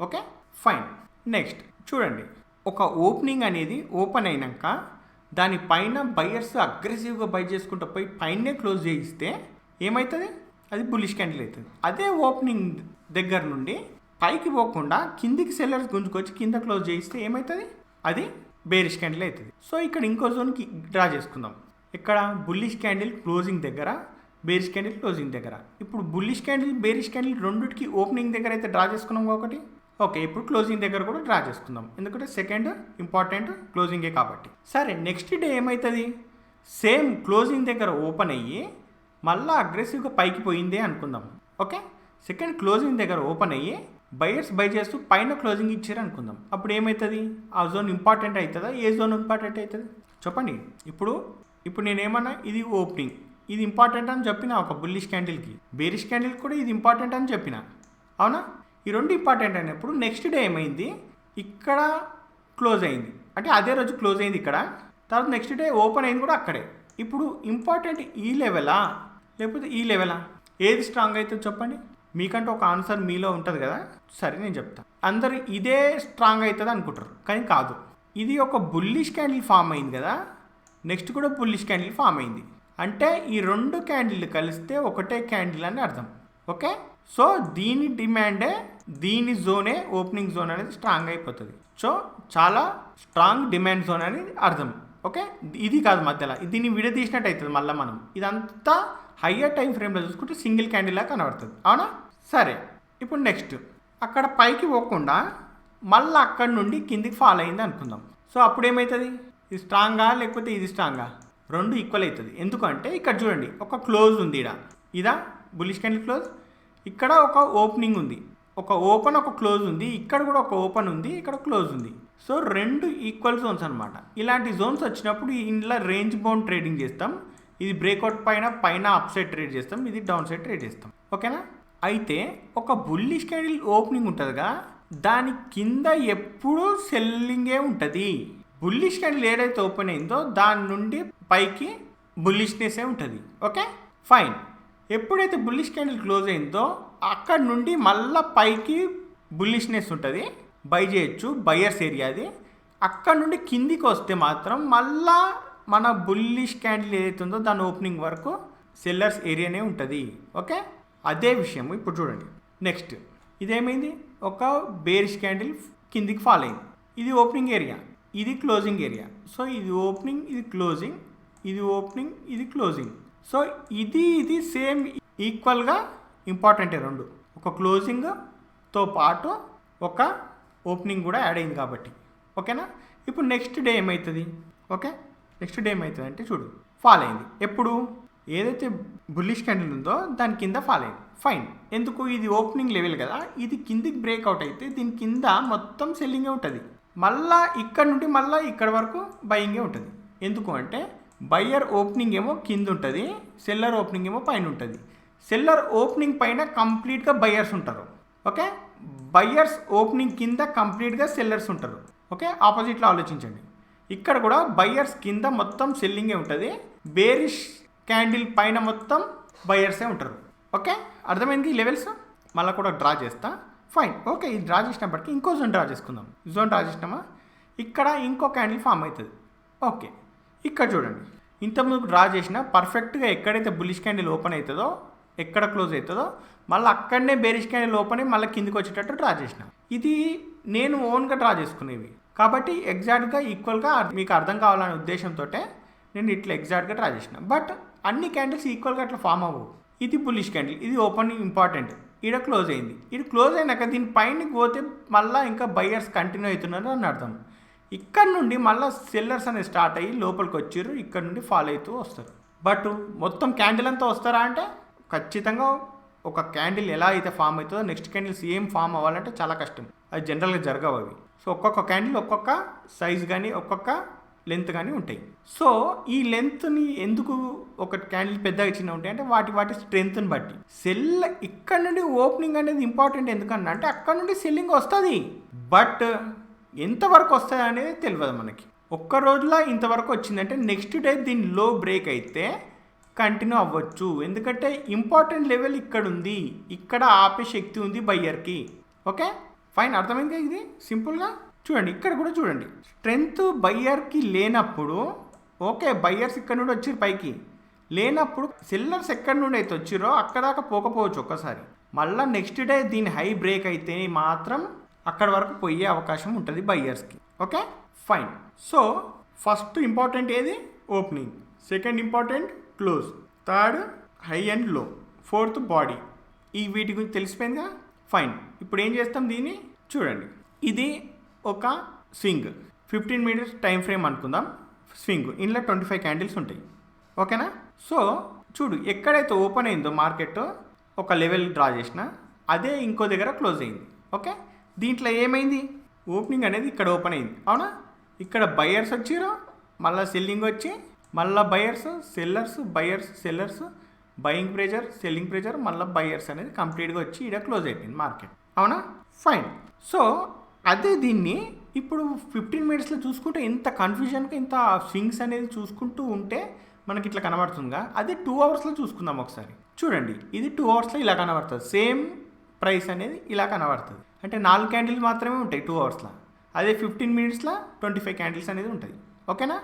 Okay, fine. నెక్స్ట్ చూడండి, ఒక ఓపెనింగ్ అనేది ఓపెన్ అయినాక దానిపైన బయర్స్ అగ్రెసివ్గా బై చేసుకుంటూ పోయి పైనే క్లోజ్ చేయిస్తే ఏమవుతుంది? అది బుల్లిష్ క్యాండిల్ అవుతుంది. అదే ఓపెనింగ్ దగ్గర నుండి పైకి పోకుండా కిందికి సెల్లర్స్ గుంజుకొచ్చి కింద క్లోజ్ చేయిస్తే ఏమవుతుంది? అది బేరిష్ క్యాండిల్ అవుతుంది. సో ఇక్కడ ఇంకో జోన్కి డ్రా చేసుకుందాం. ఇక్కడ బుల్లిష్ క్యాండిల్ క్లోజింగ్ దగ్గర, బేరిష్ క్యాండిల్ క్లోజింగ్ దగ్గర. ఇప్పుడు బుల్లిష్ క్యాండిల్ బేరిష్ క్యాండిల్ రెండుకి ఓపెనింగ్ దగ్గర అయితే డ్రా చేసుకున్నాం ఒకటి. ఓకే, ఇప్పుడు క్లోజింగ్ దగ్గర కూడా డ్రా చేసుకుందాం, ఎందుకంటే సెకండ్ ఇంపార్టెంట్ క్లోజింగే కాబట్టి. సరే, నెక్స్ట్ డే ఏమవుతుంది? సేమ్ క్లోజింగ్ దగ్గర ఓపెన్ అయ్యి మళ్ళీ అగ్రెసివ్గా పైకి పోయిందే అనుకుందాం. ఓకే, సెకండ్ క్లోజింగ్ దగ్గర ఓపెన్ అయ్యి బయర్స్ బై చేస్తూ పైన క్లోజింగ్ ఇచ్చారు అనుకుందాం. అప్పుడు ఏమవుతుంది? ఆ జోన్ ఇంపార్టెంట్ అవుతుందా? ఏ జోన్ ఇంపార్టెంట్ అవుతుంది చెప్పండి. ఇప్పుడు నేనేమన్నా ఇది ఓపెనింగ్, ఇది ఇంపార్టెంట్ అని చెప్పిన ఒక బుల్లిష్ క్యాండిల్కి, బేరిష్ క్యాండిల్ కూడా ఇది ఇంపార్టెంట్ అని చెప్పిన, అవునా? ఈ 2 ఇంపార్టెంట్ అయినప్పుడు నెక్స్ట్ డే ఏమైంది? ఇక్కడ క్లోజ్ అయింది, అంటే అదే రోజు క్లోజ్ అయింది ఇక్కడ, తర్వాత నెక్స్ట్ డే ఓపెన్ అయింది కూడా అక్కడే. ఇప్పుడు ఇంపార్టెంట్ ఈ లెవెలా లేకపోతే ఈ లెవెలా? ఏది స్ట్రాంగ్ అవుతుంది చెప్పండి? మీకంటే ఒక ఆన్సర్ మీలో ఉంటుంది కదా. సరే, నేను చెప్తాను. అందరు ఇదే స్ట్రాంగ్ అవుతుంది అనుకుంటారు, కానీ కాదు. ఇది ఒక బుల్లిష్ క్యాండిల్ ఫామ్ అయింది కదా, నెక్స్ట్ కూడా బుల్లిష్ క్యాండిల్ ఫామ్ అయింది, అంటే ఈ 2 క్యాండిల్ కలిస్తే ఒకటే క్యాండిల్ అని అర్థం. ఓకే, సో దీని డిమాండే, దీని జోనే ఓపెనింగ్ జోన్ అనేది స్ట్రాంగ్ అయిపోతుంది. సో చాలా స్ట్రాంగ్ డిమాండ్ జోన్ అనేది అర్థం. ఓకే, ఇది కాదు మధ్యలో, దీన్ని విడదీసినట్టు అవుతుంది. మళ్ళీ మనం ఇదంతా హయ్యర్ టైం ఫ్రేమ్లో చూసుకుంటే సింగిల్ క్యాండిల్ లాగా కనబడుతుంది, అవునా? సరే, ఇప్పుడు నెక్స్ట్ అక్కడ పైకి పోకుండా మళ్ళీ అక్కడ నుండి కిందికి ఫాల్ అయింది అనుకుందాం. సో అప్పుడు ఏమవుతుంది? ఇది స్ట్రాంగా లేకపోతే ఇది స్ట్రాంగా? 2 ఈక్వల్ అవుతుంది. ఎందుకంటే ఇక్కడ చూడండి, ఒక క్లోజ్ ఉంది, ఇదా బుల్లిష్ క్యాండిల్ క్లోజ్, ఇక్కడ ఒక ఓపెనింగ్ ఉంది, ఒక ఓపెన్ ఒక క్లోజ్ ఉంది, ఇక్కడ కూడా ఒక ఓపెన్ ఉంది, ఇక్కడ క్లోజ్ ఉంది. సో 2 ఈక్వల్ జోన్స్ అనమాట. ఇలాంటి జోన్స్ వచ్చినప్పుడు ఇందులో రేంజ్ బౌండ్ ట్రేడింగ్ చేస్తాం. ఇది బ్రేక్అవుట్ పైన అప్ సైడ్ ట్రేడ్ చేస్తాం, ఇది డౌన్ సైడ్ ట్రేడ్ చేస్తాం. ఓకేనా? అయితే ఒక బుల్లిష్ క్యాండిల్ ఓపెనింగ్ ఉంటుందిగా, దాని కింద ఎప్పుడూ సెల్లింగే ఉంటుంది. బుల్లిష్ క్యాండిల్ ఏదైతే ఓపెన్ అయిందో దాని నుండి పైకి బుల్లిష్నెస్సే ఉంటుంది. Okay, fine. ఎప్పుడైతే బుల్లిష్ క్యాండిల్ క్లోజ్ అయిందో అక్కడ నుండి మళ్ళీ పైకి బుల్లిష్నెస్ ఉంటుంది, బై చేయొచ్చు, బయర్స్ ఏరియా అది. అక్కడ నుండి కిందికి వస్తే మాత్రం మళ్ళా మన బుల్లిష్ క్యాండిల్ ఏదైతే ఉందో దాని ఓపెనింగ్ వరకు సెల్లర్స్ ఏరియానే ఉంటుంది. ఓకే, అదే విషయం ఇప్పుడు చూడండి. నెక్స్ట్ ఇదేమైంది, ఒక బేరిష్ క్యాండిల్ కిందికి ఫాల్ అయింది. ఇది ఓపెనింగ్ ఏరియా, ఇది క్లోజింగ్ ఏరియా. సో ఇది ఓపెనింగ్, ఇది క్లోజింగ్, ఇది ఓపెనింగ్, ఇది క్లోజింగ్. సో ఇది సేమ్ ఈక్వల్గా ఇంపార్టెంటే రెండు. ఒక క్లోజింగ్తో పాటు ఒక ఓపెనింగ్ కూడా యాడ్ అయింది కాబట్టి. ఓకేనా, ఇప్పుడు నెక్స్ట్ డే ఏమవుతుంది? ఓకే, నెక్స్ట్ డే ఏమవుతుంది అంటే చూడు, ఫాల్ అయింది. ఎప్పుడు ఏదైతే బుల్లిష్ క్యాండిల్ ఉందో దాని కింద ఫాల్ అయింది. ఫైన్, ఎందుకు? ఇది ఓపెనింగ్ లెవెల్ కదా, ఇది కిందికి బ్రేక్అవుట్ అయితే దీని కింద మొత్తం సెల్లింగే ఉంటుంది. మళ్ళా ఇక్కడ నుండి మళ్ళీ ఇక్కడ వరకు బయింగే ఉంటుంది. ఎందుకు అంటే బయ్యర్ ఓపెనింగ్ ఏమో కింద ఉంటుంది, సెల్లర్ ఓపెనింగ్ ఏమో పైన ఉంటుంది. సెల్లర్ ఓపెనింగ్ పైన కంప్లీట్గా బయ్యర్స్ ఉంటారు. ఓకే, బయ్యర్స్ ఓపెనింగ్ కింద కంప్లీట్గా సెల్లర్స్ ఉంటారు. ఓకే, ఆపోజిట్లో ఆలోచించండి. ఇక్కడ కూడా బయ్యర్స్ కింద మొత్తం సెల్లింగే ఉంటుంది, బేరిష్ క్యాండిల్ పైన మొత్తం బయ్యర్సే ఉంటారు. ఓకే, అర్థమైంది ఈ లెవెల్స్. మళ్ళీ కూడా డ్రా చేస్తా. ఫైన్, ఓకే, ఇది డ్రా చేసినప్పటికీ ఇంకో జోన్ డ్రా చేసుకుందాం. జోన్ డ్రా చేసినామా, ఇక్కడ ఇంకో క్యాండిల్ ఫామ్ అవుతుంది. ఓకే, ఇక్కడ చూడండి, ఇంతకుముందు డ్రా చేసిన పర్ఫెక్ట్గా ఎక్కడైతే బుల్లిష్ క్యాండిల్ ఓపెన్ అవుతుందో, ఎక్కడ క్లోజ్ అవుతుందో మళ్ళీ అక్కడనే బేరిష్ క్యాండిల్ ఓపెన్ అయ్యి మళ్ళీ కిందికి వచ్చేటట్టు డ్రా చేసిన. ఇది నేను ఓన్గా డ్రా చేసుకునేవి కాబట్టి ఎగ్జాక్ట్గా ఈక్వల్గా మీకు అర్థం కావాలనే ఉద్దేశంతో నేను ఇట్లా ఎగ్జాక్ట్గా డ్రా చేసిన. బట్ అన్ని క్యాండిల్స్ ఈక్వల్గా అట్లా ఫామ్ అవ్వవు. ఇది బుల్లిష్ క్యాండిల్, ఇది ఓపెన్ ఇంపార్టెంట్, ఈడ క్లోజ్ అయింది. ఇది క్లోజ్ అయినాక దీని పైనకి పోతే మళ్ళీ ఇంకా బయ్యర్స్ కంటిన్యూ అవుతున్నారు అని అర్థం. ఇక్కడ నుండి మళ్ళీ సెల్లర్స్ అనేది స్టార్ట్ అయ్యి లోపలికి వచ్చారు, ఇక్కడ నుండి ఫాలో అవుతూ వస్తారు. బట్ మొత్తం క్యాండిల్ అంతా వస్తారా అంటే ఖచ్చితంగా ఒక క్యాండిల్ ఎలా అయితే ఫామ్ అవుతుందో నెక్స్ట్ క్యాండిల్స్ ఏం ఫామ్ అవ్వాలంటే చాలా కష్టం, అది జనరల్గా జరగవు అవి. సో ఒక్కొక్క క్యాండిల్ ఒక్కొక్క సైజ్ కానీ ఒక్కొక్క లెంత్ కానీ ఉంటాయి. సో ఈ లెంత్ని ఎందుకు ఒక క్యాండిల్ పెద్దగా చిన్న ఉంటాయి అంటే వాటి స్ట్రెంత్ని బట్టి. సెల్ ఇక్కడ నుండి ఓపెనింగ్ అనేది ఇంపార్టెంట్, ఎందుకన్నా అంటే అక్కడ నుండి సెల్లింగ్ వస్తుంది. బట్ ఎంతవరకు వస్తుంది అనేది తెలియదు మనకి. ఒక్క రోజులో ఇంతవరకు వచ్చిందంటే నెక్స్ట్ డే దీని లో బ్రేక్ అయితే కంటిన్యూ అవ్వచ్చు, ఎందుకంటే ఇంపార్టెంట్ లెవెల్ ఇక్కడ ఉంది, ఇక్కడ ఆపే శక్తి ఉంది బయ్యర్కి. ఓకే, ఫైన్, అర్థమైంది. ఇది సింపుల్గా చూడండి. ఇక్కడ కూడా చూడండి, స్ట్రెంగ్త్ బయ్యర్కి లేనప్పుడు ఓకే, బయ్యర్స్ ఇక్కడ నుండి వచ్చారు పైకి, లేనప్పుడు సెల్లర్స్ ఎక్కడి నుండి అయితే వచ్చిరో అక్కడ దాకా పోకపోవచ్చు ఒక్కసారి. మళ్ళీ నెక్స్ట్ డే దీని హై బ్రేక్ అయితే మాత్రం అక్కడ వరకు పోయే అవకాశం ఉంటుంది బయ్యర్స్కి. Okay, fine. So first important ఏది? Opening. Second important close. Third high and low. Fourth body. ఈ వీటి గురించి తెలిసిపోయిందిగా. ఫైన్, ఇప్పుడు ఏం చేస్తాం దీన్ని చూడండి. ఇది ఒక స్వింగ్, 15 minutes టైం ఫ్రేమ్ అనుకుందాం. స్వింగ్ ఇందులో 25 క్యాండిల్స్ ఉంటాయి. ఓకేనా? సో చూడు, ఎక్కడైతే ఓపెన్ అయిందో మార్కెట్ ఒక లెవెల్ డ్రా చేసిన అదే ఇంకో దగ్గర క్లోజ్ అయింది. ఓకే, దీంట్లో ఏమైంది? ఓపెనింగ్ అనేది ఇక్కడ ఓపెన్ అయింది, అవునా? ఇక్కడ బయర్స్ వచ్చారు, మళ్ళీ సెల్లింగ్ వచ్చి మళ్ళీ buyers sellers, buyers sellers, buying pressure selling pressure, మళ్ళీ బయర్స్ అనేది కంప్లీట్గా వచ్చి ఇక్కడ క్లోజ్ అయిపోయింది మార్కెట్, అవునా? ఫైన్. సో అదే దీన్ని ఇప్పుడు 15 minutesలో చూసుకుంటే ఇంత కన్ఫ్యూజన్గా ఇంత స్వింగ్స్ అనేది చూసుకుంటూ ఉంటే మనకి ఇట్లా కనబడుతుందిగా. అదే 2 hours చూసుకుందాం ఒకసారి. చూడండి, ఇది 2 hours ఇలా కనబడుతుంది. సేమ్ ప్రైస్ అనేది ఇలా కనబడుతుంది. అంటే 4 క్యాండిల్స్ మాత్రమే ఉంటాయి 2 hours. అదే 15 minutesలో 25 క్యాండిల్స్ అనేది ఉంటుంది. ఓకేనా?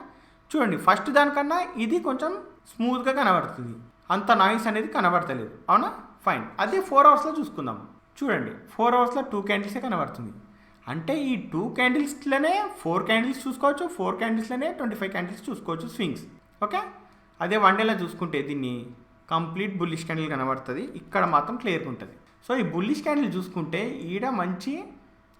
చూడండి, ఫస్ట్ దానికన్నా ఇది కొంచెం స్మూత్గా కనబడుతుంది, అంత నాయిస్ అనేది కనబడతలేదు, అవునా? ఫైన్. అదే 4 hours చూసుకుందాం. చూడండి, 4 hours 2 క్యాండిల్సే కనబడుతుంది. అంటే ఈ 2 క్యాండిల్స్లోనే 4 క్యాండిల్స్ చూసుకోవచ్చు, 4 క్యాండిల్స్లోనే 25 క్యాండిల్స్ చూసుకోవచ్చు స్వింగ్స్. ఓకే, అదే 1 dayలో చూసుకుంటే దీన్ని కంప్లీట్ బుల్లిష్ క్యాండిల్ కనబడుతుంది, ఇక్కడ మాత్రం క్లియర్గా ఉంటుంది. సో ఈ బుల్లిష్ క్యాండిల్ చూసుకుంటే ఈడ మంచి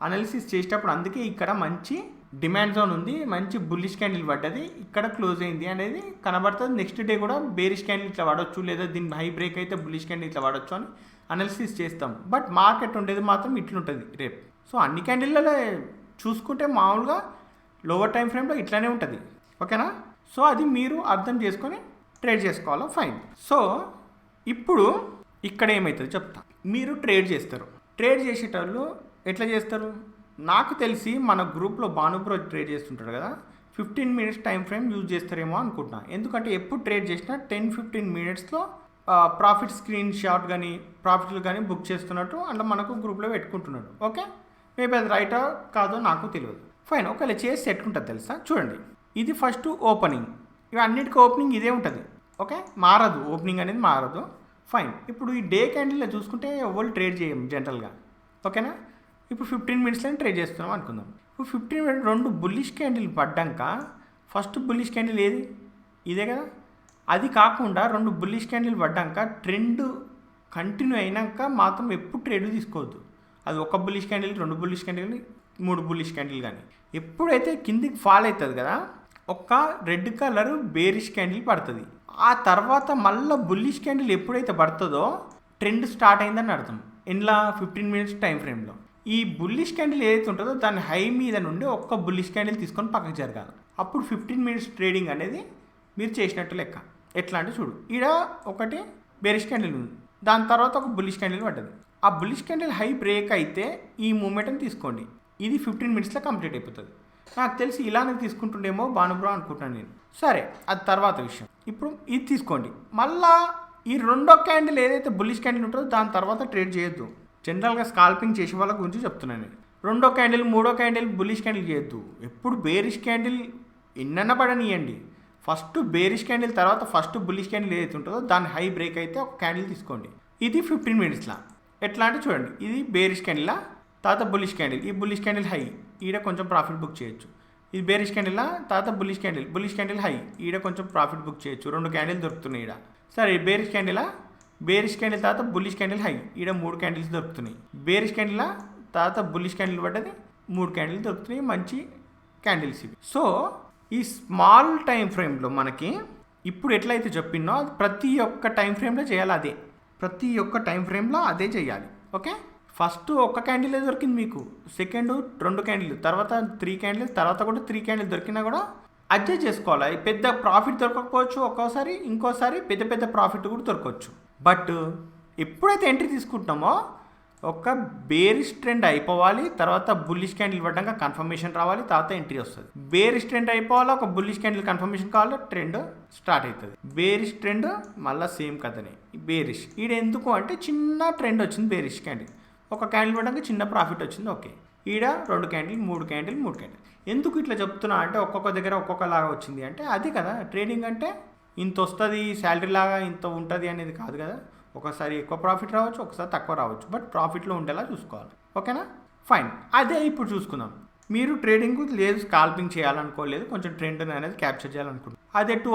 అనాలిసిస్ చేసేటప్పుడు అందుకే ఇక్కడ మంచి డిమాండ్ జోన్ ఉంది, మంచి బుల్లిష్ క్యాండిల్ పడ్డది, ఇక్కడ క్లోజ్ అయింది అనేది కనబడుతుంది. నెక్స్ట్ డే కూడా బేరిష్ క్యాండిల్ ఇట్లా వాడచ్చు, లేదా దీన్ని హై బ్రేక్ అయితే బుల్లిష్ క్యాండిల్ ఇట్లా వాడచ్చు అని అనాలిసిస్ చేస్తాం. బట్ మార్కెట్ ఉండేది మాత్రం ఇట్లుంటుంది రేపు. సో అన్ని క్యాండిల్లలో చూసుకుంటే మామూలుగా లోవర్ టైం ఫ్రేమ్లో ఇట్లానే ఉంటుంది. ఓకేనా? సో అది మీరు అర్థం చేసుకొని ట్రేడ్ చేసుకోవాలా. ఫైన్. సో ఇప్పుడు ఇక్కడ ఏమవుతుంది చెప్తా. మీరు ట్రేడ్ చేస్తారు. ట్రేడ్ చేసేటప్పుడు ఎట్లా చేస్తారు? నాకు తెలిసి మన గ్రూప్లో భానుబ్రో ట్రేడ్ చేస్తుంటాడు కదా, 15 minutes టైం ఫ్రేమ్ యూజ్ చేస్తారేమో అనుకుంటున్నా. ఎందుకంటే ఎప్పుడు ట్రేడ్ చేసినా 10-15 minutesలో ప్రాఫిట్ స్క్రీన్ షాట్ కానీ ప్రాఫిట్లు కానీ బుక్ చేస్తున్నట్టు అట్లా మనకు గ్రూప్లో పెట్టుకుంటున్నాడు. ఓకే, మేబీ అది రైటా కాదో నాకు తెలియదు. ఫైన్. ఒకవేళ చేసి ఎట్లుంటుంది తెలుసా, చూడండి. ఇది ఫస్ట్ ఓపెనింగ్, ఇవి అన్నిటికీ ఓపెనింగ్ ఇదే ఉంటుంది. ఓకే, మారదు, ఓపెనింగ్ అనేది మారదు. ఫైన్. ఇప్పుడు ఈ డే క్యాండిల్లో చూసుకుంటే ఎవరు ట్రేడ్ చేయం జనరల్గా. ఓకేనా, ఇప్పుడు 15 మినిట్స్లో ట్రేడ్ చేస్తున్నాం అనుకుందాం. ఇప్పుడు 15 మినిట్స్ 2 బుల్లిష్ క్యాండిల్ పడ్డాక ఫస్ట్ బుల్లిష్ క్యాండిల్ ఏది, ఇదే కదా. అది కాకుండా 2 బుల్లిష్ క్యాండిల్ పడ్డాక ట్రెండ్ కంటిన్యూ అయినాక మాత్రం ఎప్పుడు ట్రేడ్ తీసుకోవద్దు. అది ఒక bullish candle, 2 bullish candle, 3 bullish candle కానీ. ఎప్పుడైతే కిందికి ఫాల్ అవుతుంది కదా, ఒక రెడ్ కలర్ బేరిష్ క్యాండిల్ పడుతుంది. ఆ తర్వాత మళ్ళీ బుల్లిష్ క్యాండిల్ ఎప్పుడైతే పడుతుందో ట్రెండ్ స్టార్ట్ అయిందని అర్థం. ఇంట్లో 15 మినిట్స్ టైం ఫ్రేమ్లో ఈ బుల్లిష్ క్యాండిల్ ఏదైతే ఉంటుందో దాని హై మీద నుండి ఒక్క బుల్లిష్ క్యాండిల్ తీసుకొని పక్కకు జరగాలి. అప్పుడు 15 మినిట్స్ ట్రేడింగ్ అనేది మీరు చేసినట్టు లెక్క. ఎట్లా అంటే చూడు, ఈడ ఒకటి బేరిష్ క్యాండిల్ ఉంది, దాని తర్వాత ఒక బుల్లిష్ క్యాండిల్ పడ్డది. ఆ బుల్లిష్ క్యాండిల్ హై బ్రేక్ అయితే ఈ మూమెంట్ని తీసుకోండి, ఇది 15 మినిట్స్లో కంప్లీట్ అయిపోతుంది. నాకు తెలిసి ఇలానే తీసుకుంటుండేమో బానుబ్రో అనుకుంటున్నాను నేను. సరే, అది తర్వాత విషయం. ఇప్పుడు ఇది తీసుకోండి. మళ్ళా ఈ రెండో క్యాండిల్ ఏదైతే బుల్లిష్ క్యాండిల్ ఉంటుందో దాని తర్వాత ట్రేడ్ చేయొద్దు. జనరల్గా స్కాల్పింగ్ చేసే వాళ్ళ గురించి చెప్తున్నాను నేను. రెండో క్యాండిల్, మూడో క్యాండిల్ బుల్లిష్ క్యాండిల్ చేయొద్దు. ఎప్పుడు బేరిష్ క్యాండిల్ ఎన్నన్నా పడనియండి. ఫస్ట్ బేరిష్ క్యాండిల్ తర్వాత ఫస్ట్ బుల్లిష్ క్యాండిల్ ఏదైతే ఉంటుందో దాని హై బ్రేక్ అయితే ఒక క్యాండిల్ తీసుకోండి. ఇది 15 మినిట్స్లా. ఎట్లా అంటే చూడండి, ఇది బేరిష్ క్యాండిల్లా, తర్వాత బుల్లిష్ క్యాండిల్, ఈ బుల్లిష్ క్యాండిల్ హై, ఈడ కొంచెం ప్రాఫిట్ బుక్ చేయొచ్చు. ఇది బేరిష్ క్యాండిల్లా, తర్వాత బుల్లిష్ క్యాండిల్ హై, ఈడ కొంచెం ప్రాఫిట్ బుక్ చేయొచ్చు. 2 క్యాండిల్ దొరుకుతున్నాయి ఈడ. సరే, బేరిష్ క్యాండిల్ తర్వాత బుల్లిష్ క్యాండిల్ హై, ఈడ 3 క్యాండిల్స్ దొరుకుతున్నాయి. బేరిష్ క్యాండిల్ తర్వాత బుల్లిష్ క్యాండిల్ పడ్డది, 3 క్యాండిల్ దొరుకుతున్నాయి. మంచి క్యాండిల్స్ ఇవి. సో ఈ స్మాల్ టైం ఫ్రేమ్లో మనకి ఇప్పుడు ఎట్లయితే చెప్పినో అది ప్రతి ఒక్క టైం ఫ్రేమ్లో చేయాలి. అదే ప్రతి ఒక్క టైం ఫ్రేమ్లో అదే చేయాలి. ఓకే, ఫస్ట్ ఒక క్యాండిల్ దొరికింది మీకు, సెకండ్ 2 క్యాండిల్, తర్వాత 3 క్యాండిల్, తర్వాత కూడా 3 క్యాండిల్ దొరికినా కూడా అడ్జస్ట్ చేసుకోవాలి. పెద్ద ప్రాఫిట్ దొరకకపోవచ్చు ఒక్కోసారి, ఇంకోసారి పెద్ద పెద్ద ప్రాఫిట్ కూడా దొరకవచ్చు. బట్ ఎప్పుడైతే ఎంట్రీ తీసుకుంటామో ఒక బేరిష్ ట్రెండ్ అయిపోవాలి, తర్వాత బుల్లిష్ క్యాండిల్ పడ్డాక కన్ఫర్మేషన్ రావాలి, తర్వాత ఎంట్రీ వస్తుంది. బేరిష్ ట్రెండ్ అయిపోవాలి, ఒక బుల్లిష్ క్యాండిల్ కన్ఫర్మేషన్ కావాలి, ట్రెండ్ స్టార్ట్ అవుతుంది. బేరిష్ ట్రెండ్ మళ్ళీ సేమ్ కథనే. బేరిష్ ఈడ ఎందుకు అంటే చిన్న ట్రెండ్ వచ్చింది, బేరిష్ క్యాండిల్ ఒక క్యాండిల్ పడ్డాక చిన్న ప్రాఫిట్ వచ్చింది. ఓకే, ఈడ 2 క్యాండిల్, 3 క్యాండిల్, 3 క్యాండిల్. ఎందుకు ఇట్లా చెప్తున్నా అంటే ఒక్కొక్క దగ్గర ఒక్కొక్కలాగా వచ్చింది అంటే అది కదా ట్రేడింగ్ అంటే. ఇంత వస్తుంది శాలరీ లాగా ఇంత ఉంటుంది అనేది కాదు కదా. ఒకసారి ఎక్కువ ప్రాఫిట్ రావచ్చు, ఒకసారి తక్కువ రావచ్చు, బట్ ప్రాఫిట్లో ఉండేలా చూసుకోవాలి. ఓకేనా, ఫైన్. అదే ఇప్పుడు చూసుకుందాం. మీరు ట్రేడింగ్ లేదు స్కాల్పింగ్ చేయాలనుకోలేదు, కొంచెం ట్రెండ్ అనేది క్యాప్చర్ చేయాలనుకుంటున్నారు. అదే 2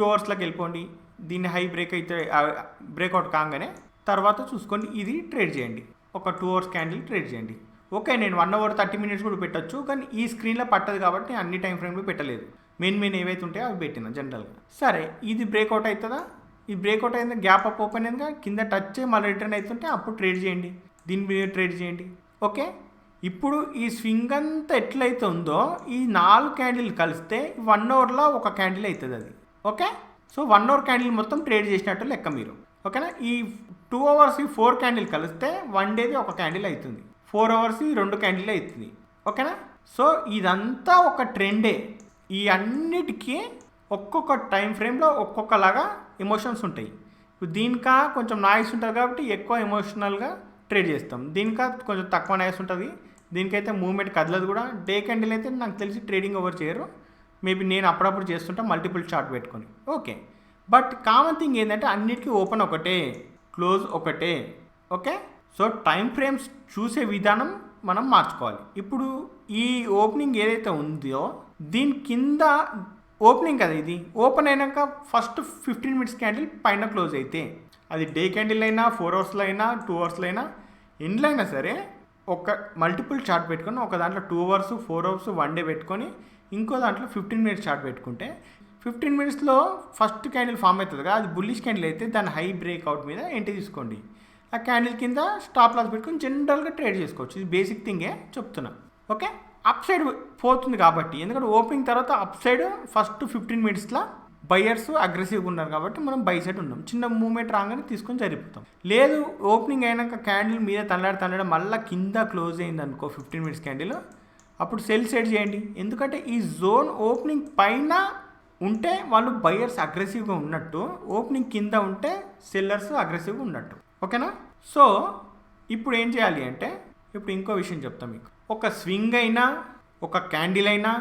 అవర్స్లోకి వెళ్ళిపోండి. దీన్ని హై బ్రేక్ అయితే బ్రేక్అవుట్ కాగానే తర్వాత చూసుకొని ఇది ట్రేడ్ చేయండి. ఒక 2 అవర్స్ క్యాండిల్ ట్రేడ్ చేయండి. ఓకే, నేను 1 అవర్ 30 మినిట్స్ కూడా పెట్టచ్చు, కానీ ఈ స్క్రీన్లో పట్టదు కాబట్టి అన్ని టైం ఫ్రేమ్లో పెట్టలేదు. మెయిన్ ఏవైతే ఉంటాయో అవి పెట్టినా జనరల్గా. సరే, ఇది బ్రేక్అవుట్ అవుతుందా, ఈ బ్రేక్అవుట్ అయిందా, గ్యాప్ అప్ ఓపెన్ అయిందిగా, కింద టచ్ చేయి మళ్ళీ రిటర్న్ అవుతుంటే అప్పుడు ట్రేడ్ చేయండి, దీని మీద ట్రేడ్ చేయండి. ఓకే, ఇప్పుడు ఈ స్వింగ్ అంతా ఎట్లయితే ఉందో ఈ 4 క్యాండిల్ కలిస్తే 1 అవర్లో ఒక క్యాండిల్ అవుతుంది అది. ఓకే, సో 1 అవర్ క్యాండిల్ మొత్తం ట్రేడ్ చేసినట్టు లెక్క మీరు. ఓకేనా, ఈ 2 అవర్స్ 4 క్యాండిల్ కలిస్తే 1 డేది ఒక క్యాండిల్ అవుతుంది, 4 అవర్స్ 2 క్యాండిల్ అవుతుంది. ఓకేనా, సో ఇదంతా ఒక ట్రెండే. ఈ అన్నిటికీ ఒక్కొక్క టైం ఫ్రేమ్లో ఒక్కొక్కలాగా ఎమోషన్స్ ఉంటాయి. దీనికా కొంచెం నాయిస్ ఉంటుంది కాబట్టి ఎక్కువ ఎమోషనల్గా ట్రేడ్ చేస్తాం, దీనికా కొంచెం తక్కువ నాయిస్ ఉంటుంది, దీనికైతే మూవ్మెంట్ కదలదు కూడా. డే క్యాండిల్ అయితే నాకు తెలిసి ట్రేడింగ్ ఎవరు చేయరు, మేబీ నేను అప్పుడప్పుడు చేస్తుంటా మల్టిపుల్ చార్ట్ పెట్టుకొని. ఓకే, బట్ కామన్ థింగ్ ఏంటంటే అన్నిటికీ ఓపెన్ ఒకటే, క్లోజ్ ఒకటే. ఓకే, సో టైం ఫ్రేమ్స్ చూసే విధానం మనం మార్చుకోవాలి. ఇప్పుడు ఈ ఓపెనింగ్ ఏదైతే ఉందో దీని కింద ఓపెనింగ్ కదా, ఇది ఓపెన్ అయినాక ఫస్ట్ 15 మినిట్స్ క్యాండిల్ పైన క్లోజ్ అయితే అది డే క్యాండిల్ అయినా 4 అవర్స్లో అయినా 2 అవర్స్లో అయినా ఎండ్లో అయినా సరే ఒక మల్టిపుల్ చార్ట్ పెట్టుకొని ఒక దాంట్లో 2 అవర్స్ 4 అవర్స్ 1 డే పెట్టుకొని ఇంకో దాంట్లో 15 మినిట్స్ చార్ట్ పెట్టుకుంటే 15 మినిట్స్లో ఫస్ట్ క్యాండిల్ ఫామ్ అవుతుంది కదా, అది బుల్లిష్ క్యాండిల్ అయితే దాని హై బ్రేక్అవుట్ మీద ఎంట్రీ తీసుకోండి. ఆ క్యాండిల్ కింద స్టాప్ లాస్ పెట్టుకొని జనరల్గా ట్రేడ్ చేసుకోవచ్చు. ఇది బేసిక్ థింగే చెప్తున్నా. ఓకే, అప్ సైడ్ పోతుంది కాబట్టి, ఎందుకంటే ఓపెనింగ్ తర్వాత అప్ సైడ్ ఫస్ట్ 15 మినిట్స్లో బయర్స్ అగ్రెసివ్గా ఉన్నారు కాబట్టి మనం బై సైడ్ ఉన్నాం, చిన్న మూవ్మెంట్ రాగానే తీసుకొని సరిపోతాం. లేదు ఓపెనింగ్ అయినాక క్యాండిల్ మీద తనలాడి మళ్ళీ కింద క్లోజ్ అయింది అనుకో 15 మినిట్స్ క్యాండిల్, అప్పుడు సెల్ సైడ్ చేయండి. ఎందుకంటే ఈ జోన్ ఓపెనింగ్ పైన ఉంటే వాళ్ళు బయర్స్ అగ్రెసివ్గా ఉన్నట్టు, ఓపెనింగ్ కింద ఉంటే సెల్లర్స్ అగ్రెసివ్గా ఉన్నట్టు. ఓకేనా, సో ఇప్పుడు ఏం చేయాలి అంటే ఇప్పుడు ఇంకో విషయం చెప్తాం మీకు. ఒక స్వింగ్ అయినా ఒక క్యాండిల్ అయినా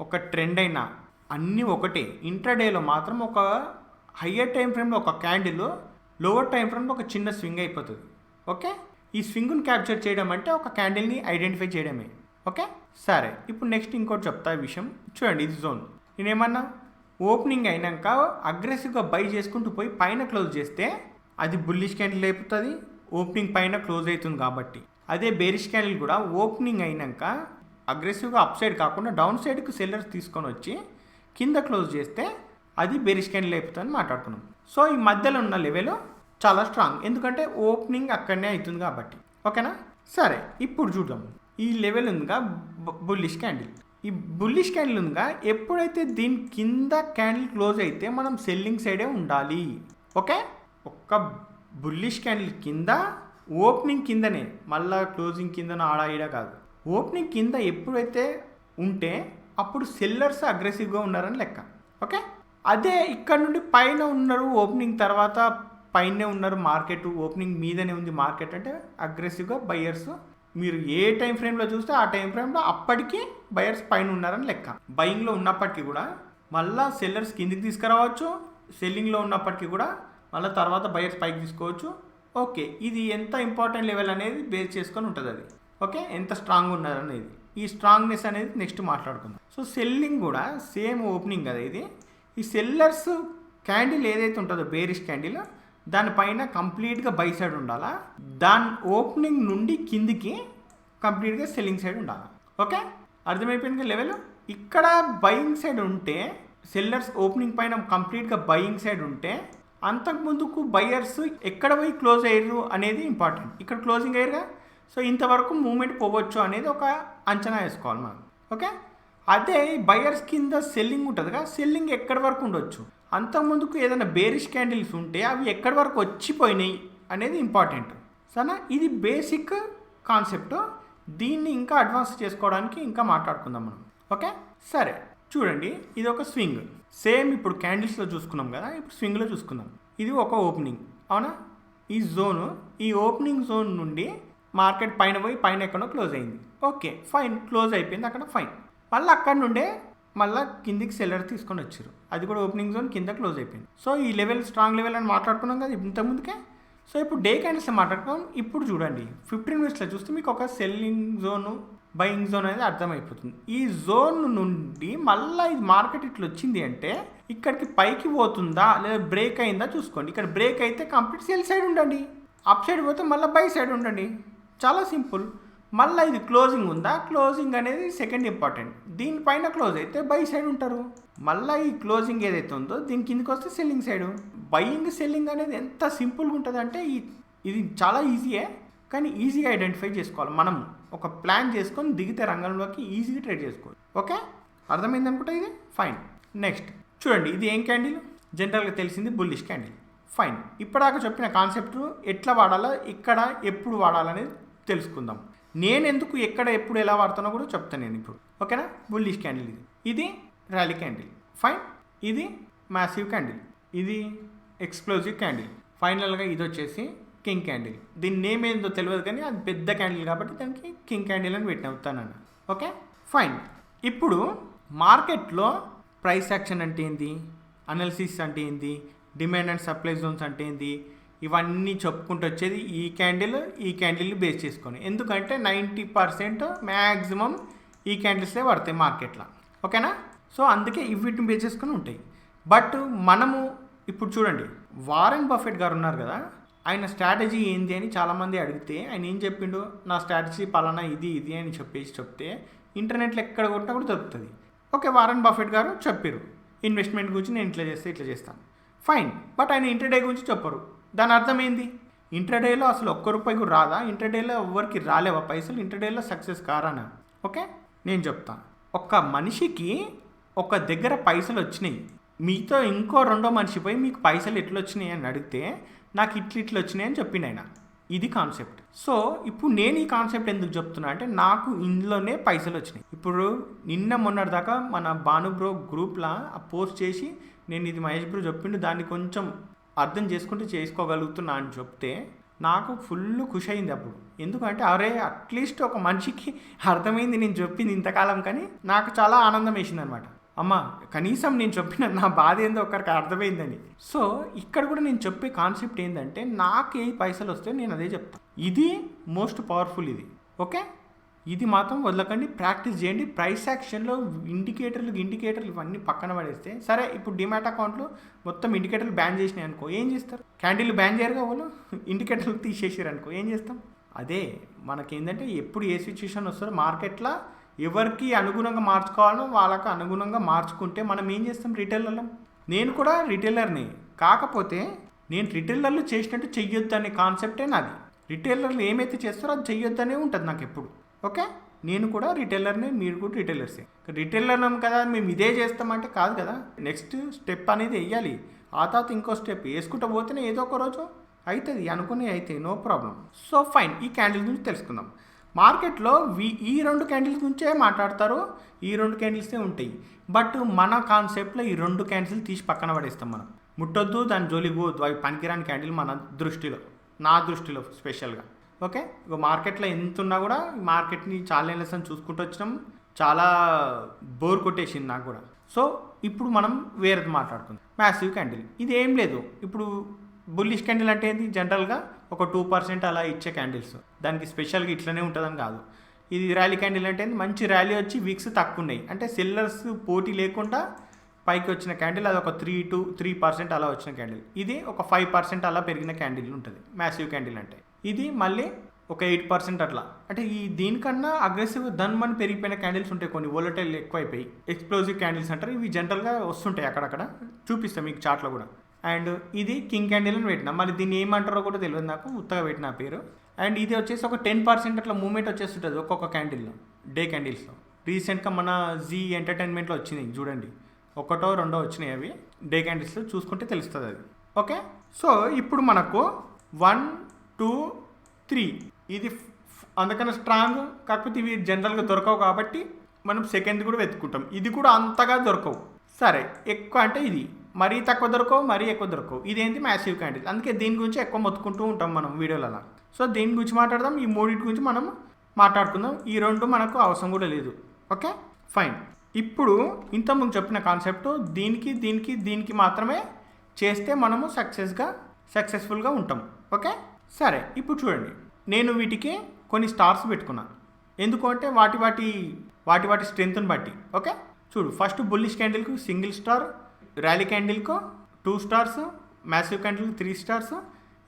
ఒక ట్రెండ్ అయినా అన్నీ ఒకటే. ఇంట్రాడేలో మాత్రం ఒక హయ్యర్ టైం ఫ్రేమ్లో ఒక క్యాండిల్, లోవర్ టైం ఫ్రేమ్లో ఒక చిన్న స్వింగ్ అయిపోతుంది. ఓకే, ఈ స్వింగ్ని క్యాప్చర్ చేయడం అంటే ఒక క్యాండిల్ని ఐడెంటిఫై చేయడమే. ఓకే, సరే ఇప్పుడు నెక్స్ట్ ఇంకోటి చెప్తా ఈ విషయం. చూడండి, ఇది జోన్. నేనేమన్నా ఓపెనింగ్ అయినాక అగ్రెసివ్గా బై చేసుకుంటూ పోయి పైన క్లోజ్ చేస్తే అది బుల్లిష్ క్యాండిల్ అయిపోతుంది, ఓపెనింగ్ పైన క్లోజ్ అవుతుంది కాబట్టి. అదే బేరిష్ క్యాండిల్ కూడా ఓపెనింగ్ అయినాక అగ్రెసివ్గా అప్ సైడ్ కాకుండా డౌన్ సైడ్కి సెల్లర్స్ తీసుకొని వచ్చి కింద క్లోజ్ చేస్తే అది బేరిష్ క్యాండిల్ అయిపోతుంది అని మాట్లాడుకున్నాం. సో ఈ మధ్యలో ఉన్న లెవెల్ చాలా స్ట్రాంగ్, ఎందుకంటే ఓపెనింగ్ అక్కడనే అవుతుంది కాబట్టి. ఓకేనా, సరే ఇప్పుడు చూద్దాం. ఈ లెవెల్ ఉందిగా బుల్లిష్ క్యాండిల్. ఈ బుల్లిష్ క్యాండిల్ ఉందిగా, ఎప్పుడైతే దీని కింద క్యాండిల్ క్లోజ్ అయితే మనం సెల్లింగ్ సైడే ఉండాలి. ఓకే, ఒక్క బుల్లిష్ క్యాండిల్ కింద ఓపెనింగ్ కిందనే, మళ్ళీ క్లోజింగ్ కిందన ఆడ ఈడ కాదు. ఓపెనింగ్ కింద ఎప్పుడైతే ఉంటే అప్పుడు సెల్లర్స్ అగ్రెసివ్గా ఉన్నారని లెక్క. ఓకే, అదే ఇక్కడ నుండి పైన ఉన్నారు, ఓపెనింగ్ తర్వాత పైనే ఉన్నారు, మార్కెట్ ఓపెనింగ్ మీదనే ఉంది మార్కెట్ అంటే అగ్రెసివ్గా బయర్స్. మీరు ఏ టైం ఫ్రేమ్లో చూస్తే ఆ టైం ఫ్రేమ్లో అప్పటికి బయర్స్ పైన ఉన్నారని లెక్క. బయింగ్లో ఉన్నప్పటికీ కూడా మళ్ళీ సెల్లర్స్ కిందికి తీసుకురావచ్చు, సెల్లింగ్లో ఉన్నప్పటికీ కూడా మళ్ళీ తర్వాత బయర్స్ పైకి తీసుకోవచ్చు. ఓకే, ఇది ఎంత ఇంపార్టెంట్ లెవెల్ అనేది బేస్ చేసుకొని ఉంటుంది అది. ఓకే, ఎంత స్ట్రాంగ్ ఉన్నారు అనేది, ఈ స్ట్రాంగ్నెస్ అనేది నెక్స్ట్ మాట్లాడుకుందాం. సో సెల్లింగ్ కూడా సేమ్ ఓపెనింగ్ కదా ఇది. ఈ సెల్లర్స్ క్యాండిల్ ఏదైతే ఉంటుందో బేరిష్ క్యాండిల్, దానిపైన కంప్లీట్గా బై సైడ్ ఉండాలా, దాని ఓపెనింగ్ నుండి కిందికి కంప్లీట్గా సెల్లింగ్ సైడ్ ఉండాలి. ఓకే, అర్థమైపోయింది లెవెల్. ఇక్కడ బయింగ్ సైడ్ ఉంటే సెల్లర్స్ ఓపెనింగ్ పైన కంప్లీట్గా బయింగ్ సైడ్ ఉంటే అంతకుముందుకు బయర్స్ ఎక్కడ పోయి క్లోజ్ అయ్యారు అనేది ఇంపార్టెంట్. ఇక్కడ క్లోజింగ్ అయ్యారుగా, సో ఇంతవరకు మూమెంట్ పోవచ్చు అనేది ఒక అంచనా వేసుకోవాలి మనం. ఓకే, అదే బయర్స్ కింద సెల్లింగ్ ఉంటుందిగా, సెల్లింగ్ ఎక్కడి వరకు ఉండొచ్చు, అంతకుముందుకు ఏదైనా బేరిష్ క్యాండిల్స్ ఉంటే అవి ఎక్కడి వరకు వచ్చిపోయినాయి అనేది ఇంపార్టెంట్. సరేనా, ఇది బేసిక్ కాన్సెప్ట్. దీన్ని ఇంకా అడ్వాన్స్ చేసుకోవడానికి ఇంకా మాట్లాడుకుందాం మనం. ఓకే, సరే చూడండి, ఇది ఒక స్వింగ్. సేమ్ ఇప్పుడు క్యాండిల్స్లో చూసుకున్నాం కదా, ఇప్పుడు స్వింగ్లో చూసుకుందాం. ఇది ఒక ఓపెనింగ్, అవునా. ఈ జోను, ఈ ఓపెనింగ్ జోన్ నుండి మార్కెట్ పైన పోయి పైన ఎక్కడో క్లోజ్ అయింది. ఓకే ఫైన్, క్లోజ్ అయిపోయింది అక్కడ, ఫైన్. మళ్ళీ అక్కడ నుండే మళ్ళీ కిందికి సెల్లర్ తీసుకొని వచ్చారు, అది కూడా ఓపెనింగ్ జోన్ కింద క్లోజ్ అయిపోయింది. సో ఈ లెవెల్ స్ట్రాంగ్ లెవెల్ అని మాట్లాడుకున్నాం కదా ఇంతకుముందుకే. సో ఇప్పుడు డే క్యాండిల్స్లో మాట్లాడుకున్నాం. ఇప్పుడు చూడండి 15 మినిట్స్లో చూస్తే మీకు ఒక సెల్లింగ్ జోను బయింగ్ జోన్ అనేది అర్థమైపోతుంది. ఈ జోన్ నుండి మళ్ళీ ఇది మార్కెట్ ఇట్లా వచ్చింది అంటే ఇక్కడికి పైకి పోతుందా లేదా బ్రేక్ అయిందా చూసుకోండి. ఇక్కడ బ్రేక్ అయితే కంప్లీట్ సెల్ సైడ్ ఉండండి, అప్ సైడ్ పోతే మళ్ళీ బై సైడ్ ఉండండి, చాలా సింపుల్. మళ్ళీ ఇది క్లోజింగ్ ఉందా, క్లోజింగ్ అనేది సెకండ్ ఇంపార్టెంట్. దీనిపైన క్లోజ్ అయితే బై సైడ్ ఉంటారు. మళ్ళీ ఈ క్లోజింగ్ ఏదైతే ఉందో దీని కిందకి వస్తే సెల్లింగ్ సైడు. బయింగ్ సెల్లింగ్ అనేది ఎంత సింపుల్గా ఉంటుంది అంటే ఇది చాలా ఈజీయే, కానీ ఈజీగా ఐడెంటిఫై చేసుకోవాలి. మనం ఒక ప్లాన్ చేసుకొని దిగితే రంగంలోకి ఈజీగా ట్రేడ్ చేసుకోవాలి. ఓకే, అర్థమైంది అనుకుంటా ఇది, ఫైన్. నెక్స్ట్ చూడండి, ఇది ఏం క్యాండిల్, జనరల్గా తెలిసింది బుల్లిష్ క్యాండిల్. ఫైన్, ఇప్పటిదాకా చెప్పిన కాన్సెప్ట్ ఎట్లా వాడాలో, ఇక్కడ ఎప్పుడు వాడాలనేది తెలుసుకుందాం. నేను ఎందుకు ఎక్కడ ఎప్పుడు ఎలా వాడతానో కూడా చెప్తాను నేను ఇప్పుడు. ఓకేనా, బుల్లిష్ క్యాండిల్ ఇది ర్యాలీ క్యాండిల్, ఫైన్. ఇది మ్యాసివ్ క్యాండిల్, ఇది ఎక్స్ప్లోజివ్ క్యాండిల్. ఫైనల్గా ఇది వచ్చేసి కింగ్ క్యాండిల్. దీని నేమ్ ఏందో తెలియదు కానీ అది పెద్ద క్యాండిల్ కాబట్టి దానికి కింగ్ క్యాండిల్ అని పెట్టినవుతాను. Okay fine. ఇప్పుడు మార్కెట్లో ప్రైస్ యాక్షన్ అంటే ఏంది, అనాలిసిస్ అంటే ఏంది, డిమాండ్ అండ్ సప్లై జోన్స్ అంటే ఏంది, ఇవన్నీ చెప్పుకుంటూ వచ్చేది ఈ క్యాండిల్ బేస్ చేసుకొని. ఎందుకంటే 90% మ్యాక్సిమం ఈ క్యాండిల్సే పడతాయి మార్కెట్లో. ఓకేనా, సో అందుకే వీటిని బేస్ చేసుకొని ఉంటాయి. బట్ మనము ఇప్పుడు చూడండి, వారెన్ బఫెట్ గారు ఉన్నారు కదా, ఆయన స్ట్రాటజీ ఏంది అని చాలామంది అడిగితే ఆయన ఏం చెప్పిండు, నా స్ట్రాటజీ పలానా ఇది అని చెప్తే ఇంటర్నెట్లో ఎక్కడ కొట్టినా కూడా దొరుకుతుంది. ఓకే, వారెన్ బఫెట్ గారు చెప్పారు ఇన్వెస్ట్మెంట్ గురించి, నేను ఇట్లా చేస్తాను, ఫైన్. బట్ ఆయన ఇంట్రాడే గురించి చెప్పరు. దాని అర్థం ఏంది, ఇంట్రాడేలో అసలు ₹1 కూడా రాదా, ఇంట్రాడేలో ఎవరికి రాలేవా పైసలు, ఇంట్రాడేలో సక్సెస్ కారానా? ఓకే నేను చెప్తాను. ఒక మనిషికి ఒక దగ్గర పైసలు వచ్చినాయి, మీతో ఇంకో రెండో మనిషి పోయి మీకు పైసలు ఎట్లా వచ్చినాయి అని అడిగితే నాకు ఇట్లా వచ్చినాయి అని చెప్పిండు ఆయన. ఇది కాన్సెప్ట్. సో ఇప్పుడు నేను ఈ కాన్సెప్ట్ ఎందుకు చెప్తున్నా అంటే నాకు ఇందులోనే పైసలు వచ్చినాయి. ఇప్పుడు నిన్న మొన్నటి దాకా మన భాను బ్రో గ్రూప్లో ఆ పోస్ట్ చేసి నేను ఇది మహేష్ బ్రో చెప్పిండు, దాన్ని కొంచెం అర్థం చేసుకుంటూ చేసుకోగలుగుతున్నా అని చెప్తే నాకు ఫుల్ ఖుషి అయింది అప్పుడు. ఎందుకంటే అరే అట్లీస్ట్ ఒక మనిషికి అర్థమైంది నేను చెప్పింది ఇంతకాలం, కానీ నాకు చాలా ఆనందం వేసింది అనమాట. అమ్మ కనీసం నేను చెప్పిన నా బాధ ఏందో ఒకరికి అర్థమైందని. సో ఇక్కడ కూడా నేను చెప్పే కాన్సెప్ట్ ఏంటంటే నాకు ఏ పైసలు వస్తే నేను అదే చెప్తాను. ఇది మోస్ట్ పవర్ఫుల్ ఇది. ఓకే, ఇది మాత్రం వదలకండి, ప్రాక్టీస్ చేయండి. ప్రైస్ యాక్షన్లో ఇండికేటర్లు ఇవన్నీ పక్కన పడేస్తే సరే. ఇప్పుడు డిమాట్ అకౌంట్లో మొత్తం ఇండికేటర్లు బ్యాన్ చేసినాయి అనుకో, ఏం చేస్తారు? క్యాండిల్ బ్యాన్ చేయరుగా వాళ్ళు, ఇండికేటర్లు తీసేసారు అనుకో, ఏం చేస్తాం? అదే మనకేంటంటే ఎప్పుడు ఏ సిచ్యువేషన్ వస్తుందో మార్కెట్లో ఎవరికి అనుగుణంగా మార్చుకోవాలో వాళ్ళకి అనుగుణంగా మార్చుకుంటే మనం ఏం చేస్తాం? రిటైలర్లం. నేను కూడా రిటైలర్ని, కాకపోతే నేను రిటైలర్లు చేసినట్టు చెయ్యొద్దు అనే కాన్సెప్టే నాది. రిటైలర్లు ఏమైతే చేస్తారో అది చెయ్యొద్దనే ఉంటుంది నాకు ఎప్పుడు. ఓకే, నేను కూడా రిటైలర్నే, మీరు కూడా రిటైలర్సే. రిటైలర్నం కదా మేము ఇదే చేస్తామంటే కాదు కదా. నెక్స్ట్ స్టెప్ అనేది వేయాలి, ఆ తర్వాత ఇంకో స్టెప్ వేసుకుంటూ పోతేనే ఏదో ఒక రోజు అవుతుంది, అనుకుని అయితే నో ప్రాబ్లం. సో ఫైన్, ఈ క్యాండిల్ గురించి తెలుసుకుందాం. మార్కెట్లో ఈ 2 క్యాండిల్స్ గురించే మాట్లాడతారు, ఈ 2 క్యాండిల్సే ఉంటాయి. బట్ మన కాన్సెప్ట్లో ఈ 2 క్యాండిల్స్ తీసి పక్కన పడేస్తాం మనం. ముట్టొద్దు, దాని జోలికి పోవద్దు, అవి పనికిరాని క్యాండిల్ మన దృష్టిలో, నా దృష్టిలో స్పెషల్గా. ఓకే, ఇక మార్కెట్లో ఎంత ఉన్నా కూడా మార్కెట్ని చాలా ఏళ్ళని చూసుకుంటూ వచ్చినాం, చాలా బోర్ కొట్టేసింది నాకు కూడా. సో ఇప్పుడు మనం వేరేది మాట్లాడుకుందాం. మ్యాసివ్ క్యాండిల్ ఇది ఏం లేదు. ఇప్పుడు బుల్లిష్ క్యాండిల్ అంటే ఏంటి? జనరల్గా ఒక 2% అలా ఇచ్చే క్యాండిల్స్, దానికి స్పెషల్గా ఇట్లనే ఉంటుందని కాదు. ఇది ర్యాలీ క్యాండిల్ అంటే మంచి ర్యాలీ వచ్చి వీక్స్ తక్కువ ఉన్నాయి అంటే సెల్లర్స్ పోటీ లేకుండా పైకి వచ్చిన క్యాండిల్, అది ఒక 3% అలా వచ్చిన క్యాండిల్. ఇది ఒక 5% అలా పెరిగిన క్యాండిల్ ఉంటుంది మ్యాసివ్ క్యాండిల్ అంటే. ఇది మళ్ళీ ఒక 8% అట్లా, అంటే ఈ దీనికన్నా అగ్రెసివ్ ధన్మని పెరిగిపోయిన క్యాండిల్స్ ఉంటాయి కొన్ని, వోలటైల్ ఎక్కువైపోయి ఎక్స్ప్లోజివ్ క్యాండిల్స్ అంటారు. ఇవి జనరల్గా వస్తుంటాయి అక్కడక్కడ, చూపిస్తాం మీకు చార్ట్లో కూడా. అండ్ ఇది కింగ్ క్యాండిల్ అని పెట్టినా, మళ్ళీ దీన్ని ఏమంటారో కూడా తెలియదు నాకు, ఉత్తగా పెట్టిన పేరు. అండ్ ఇది వచ్చేసి ఒక 10% అట్లా మూవ్మెంట్ వచ్చేస్తుంటుంది ఒక్కొక్క క్యాండిల్లో, డే క్యాండిల్స్లో. రీసెంట్గా మన జీ ఎంటర్టైన్మెంట్లో వచ్చినాయి చూడండి, 1, 2 వచ్చినాయి అవి డే క్యాండిల్స్లో, చూసుకుంటే తెలుస్తుంది అది. ఓకే, సో ఇప్పుడు మనకు 1, 2, 3 ఇది అందుకని స్ట్రాంగ్, కాకపోతే ఇవి జనరల్గా దొరకవు కాబట్టి మనం సెకండ్ కూడా వెతుక్కుంటాం. ఇది కూడా అంతగా దొరకవు. సరే, ఎక్కువ అంటే ఇది మరీ తక్కువ దొరకవు, మరీ ఎక్కువ దొరకవు. ఇదేంటి? Massive candle. అందుకే దీని గురించి ఎక్కువ మొత్తుకుంటూ ఉంటాం మనం వీడియోలలో. సో దీని గురించి మాట్లాడదాం, ఈ 3 గురించి మనం మాట్లాడుకుందాం. ఈ 2 మనకు అవసరం కూడా లేదు. Okay fine. ఇప్పుడు ఇంతకుముందు చెప్పిన కాన్సెప్ట్ దీనికి మాత్రమే చేస్తే మనము సక్సెస్ఫుల్గా ఉంటాం. ఓకే సరే, ఇప్పుడు చూడండి, నేను వీటికి కొన్ని స్టార్స్ పెట్టుకున్నాను. ఎందుకు అంటే వాటి స్ట్రెంత్ని బట్టి. ఓకే చూడు, ఫస్ట్ బుల్లిష్ క్యాండిల్కు సింగిల్ స్టార్, ర్యాలీ క్యాండిల్కు 2 స్టార్స్, మ్యాసివ్ క్యాండిల్కు 3 స్టార్స్,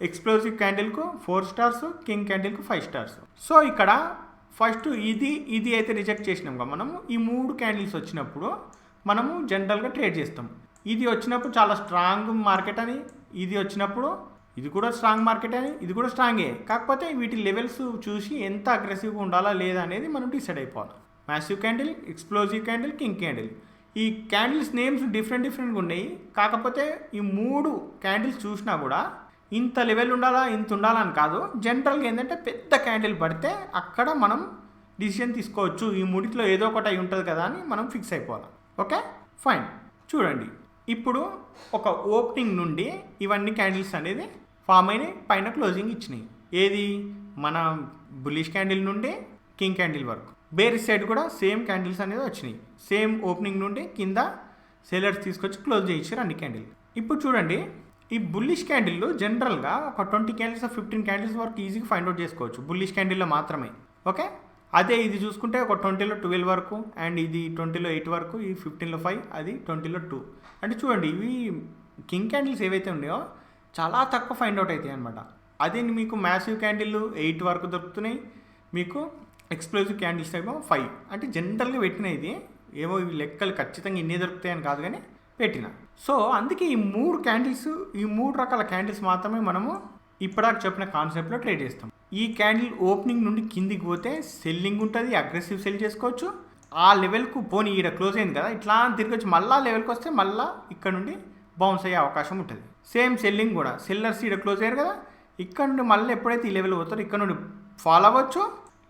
ఎక్స్ప్లోజివ్ క్యాండిల్కు 4 స్టార్స్, కింగ్ క్యాండిల్కు 5 స్టార్స్. సో ఇక్కడ ఫస్ట్ ఇది అయితే రిజెక్ట్ చేసినాం కదా మనము. ఈ 3 క్యాండిల్స్ వచ్చినప్పుడు మనము జనరల్గా ట్రేడ్ చేస్తాం. ఇది వచ్చినప్పుడు చాలా స్ట్రాంగ్ మార్కెట్ అని, ఇది వచ్చినప్పుడు ఇది కూడా స్ట్రాంగ్ మార్కెట్ అని, ఇది కూడా స్ట్రాంగే. కాకపోతే వీటి లెవెల్స్ చూసి ఎంత అగ్రెసివ్గా ఉండాలా లేదా అనేది మనం డిసైడ్ అయిపోవాలి. Massive candle, explosive candle, king candle. ఈ క్యాండిల్స్ నేమ్స్ డిఫరెంట్గా ఉన్నాయి. కాకపోతే ఈ 3 క్యాండిల్స్ చూసినా కూడా ఇంత లెవెల్ ఉండాలా ఇంత ఉండాలని కాదు. జనరల్గా ఏంటంటే పెద్ద క్యాండిల్ పడితే అక్కడ మనం డిసిషన్ తీసుకోవచ్చు, ఈ 3లో ఏదో ఒకటి అయి ఉంటుంది కదా అని మనం ఫిక్స్ అయిపోవాలి. Okay fine. చూడండి, ఇప్పుడు ఒక ఓపెనింగ్ నుండి ఇవన్నీ క్యాండిల్స్ అనేది ఫామ్ అయినాయి, పైన క్లోజింగ్ ఇచ్చినాయి. ఏది? మన బుల్లిష్ క్యాండిల్ నుండి కింగ్ క్యాండిల్ వరకు. బేరిష్ సైడ్ కూడా సేమ్ క్యాండిల్స్ అనేది వచ్చినాయి. సేమ్ ఓపెనింగ్ నుండి కింద సెలర్స్ తీసుకొచ్చి క్లోజ్ చేయించారు అన్ని క్యాండిల్. ఇప్పుడు చూడండి, ఈ బుల్లిష్ క్యాండిల్లో జనరల్గా ఒక 20 క్యాండిల్స్ 15 క్యాండిల్స్ వరకు ఈజీగా ఫైండ్ అవుట్ చేసుకోవచ్చు బుల్లిష్ క్యాండిల్లో మాత్రమే. ఓకే, అదే ఇది చూసుకుంటే ఒక 20లో 12 వరకు, అండ్ ఇది 20లో 8 వరకు, ఈ 15లో 5, అది 20లో 2. అంటే చూడండి, ఇవి కింగ్ క్యాండిల్స్ ఏవైతే ఉన్నాయో చాలా తక్కువ ఫైండ్ అవుట్ అవుతాయి అనమాట. అదే మీకు మ్యాసివ్ క్యాండిల్ 8 వరకు దొరుకుతున్నాయి, మీకు ఎక్స్ప్లోజివ్ క్యాండిల్స్ ఏమో 5. అంటే జనరల్గా పెట్టిన ఇది ఏమో ఇవి లెక్కలు ఖచ్చితంగా ఇన్నే దొరుకుతాయని కాదు కానీ పెట్టిన. సో అందుకే ఈ 3 రకాల క్యాండిల్స్ మాత్రమే మనము ఇప్పటిదాకా చెప్పిన కాన్సెప్ట్లో ట్రేడ్ చేస్తాం. ఈ క్యాండిల్ ఓపెనింగ్ నుండి కిందికి పోతే సెల్లింగ్ ఉంటుంది, అగ్రెసివ్ సెల్ చేసుకోవచ్చు. ఆ లెవెల్కు పోనీ ఈడ క్లోజ్ అయింది కదా, ఇట్లా తిరిగి వచ్చి మళ్ళీ లెవెల్కి వస్తే మళ్ళీ ఇక్కడ నుండి బౌన్స్ అయ్యే అవకాశం ఉంటుంది. సేమ్ సెల్లింగ్ కూడా, సెల్లర్స్ ఈడ క్లోజ్ అయ్యారు కదా, ఇక్కడ నుండి మళ్ళీ ఎప్పుడైతే ఈ లెవెల్ పోతారో ఇక్కడ నుండి ఫాలో అవ్వచ్చు,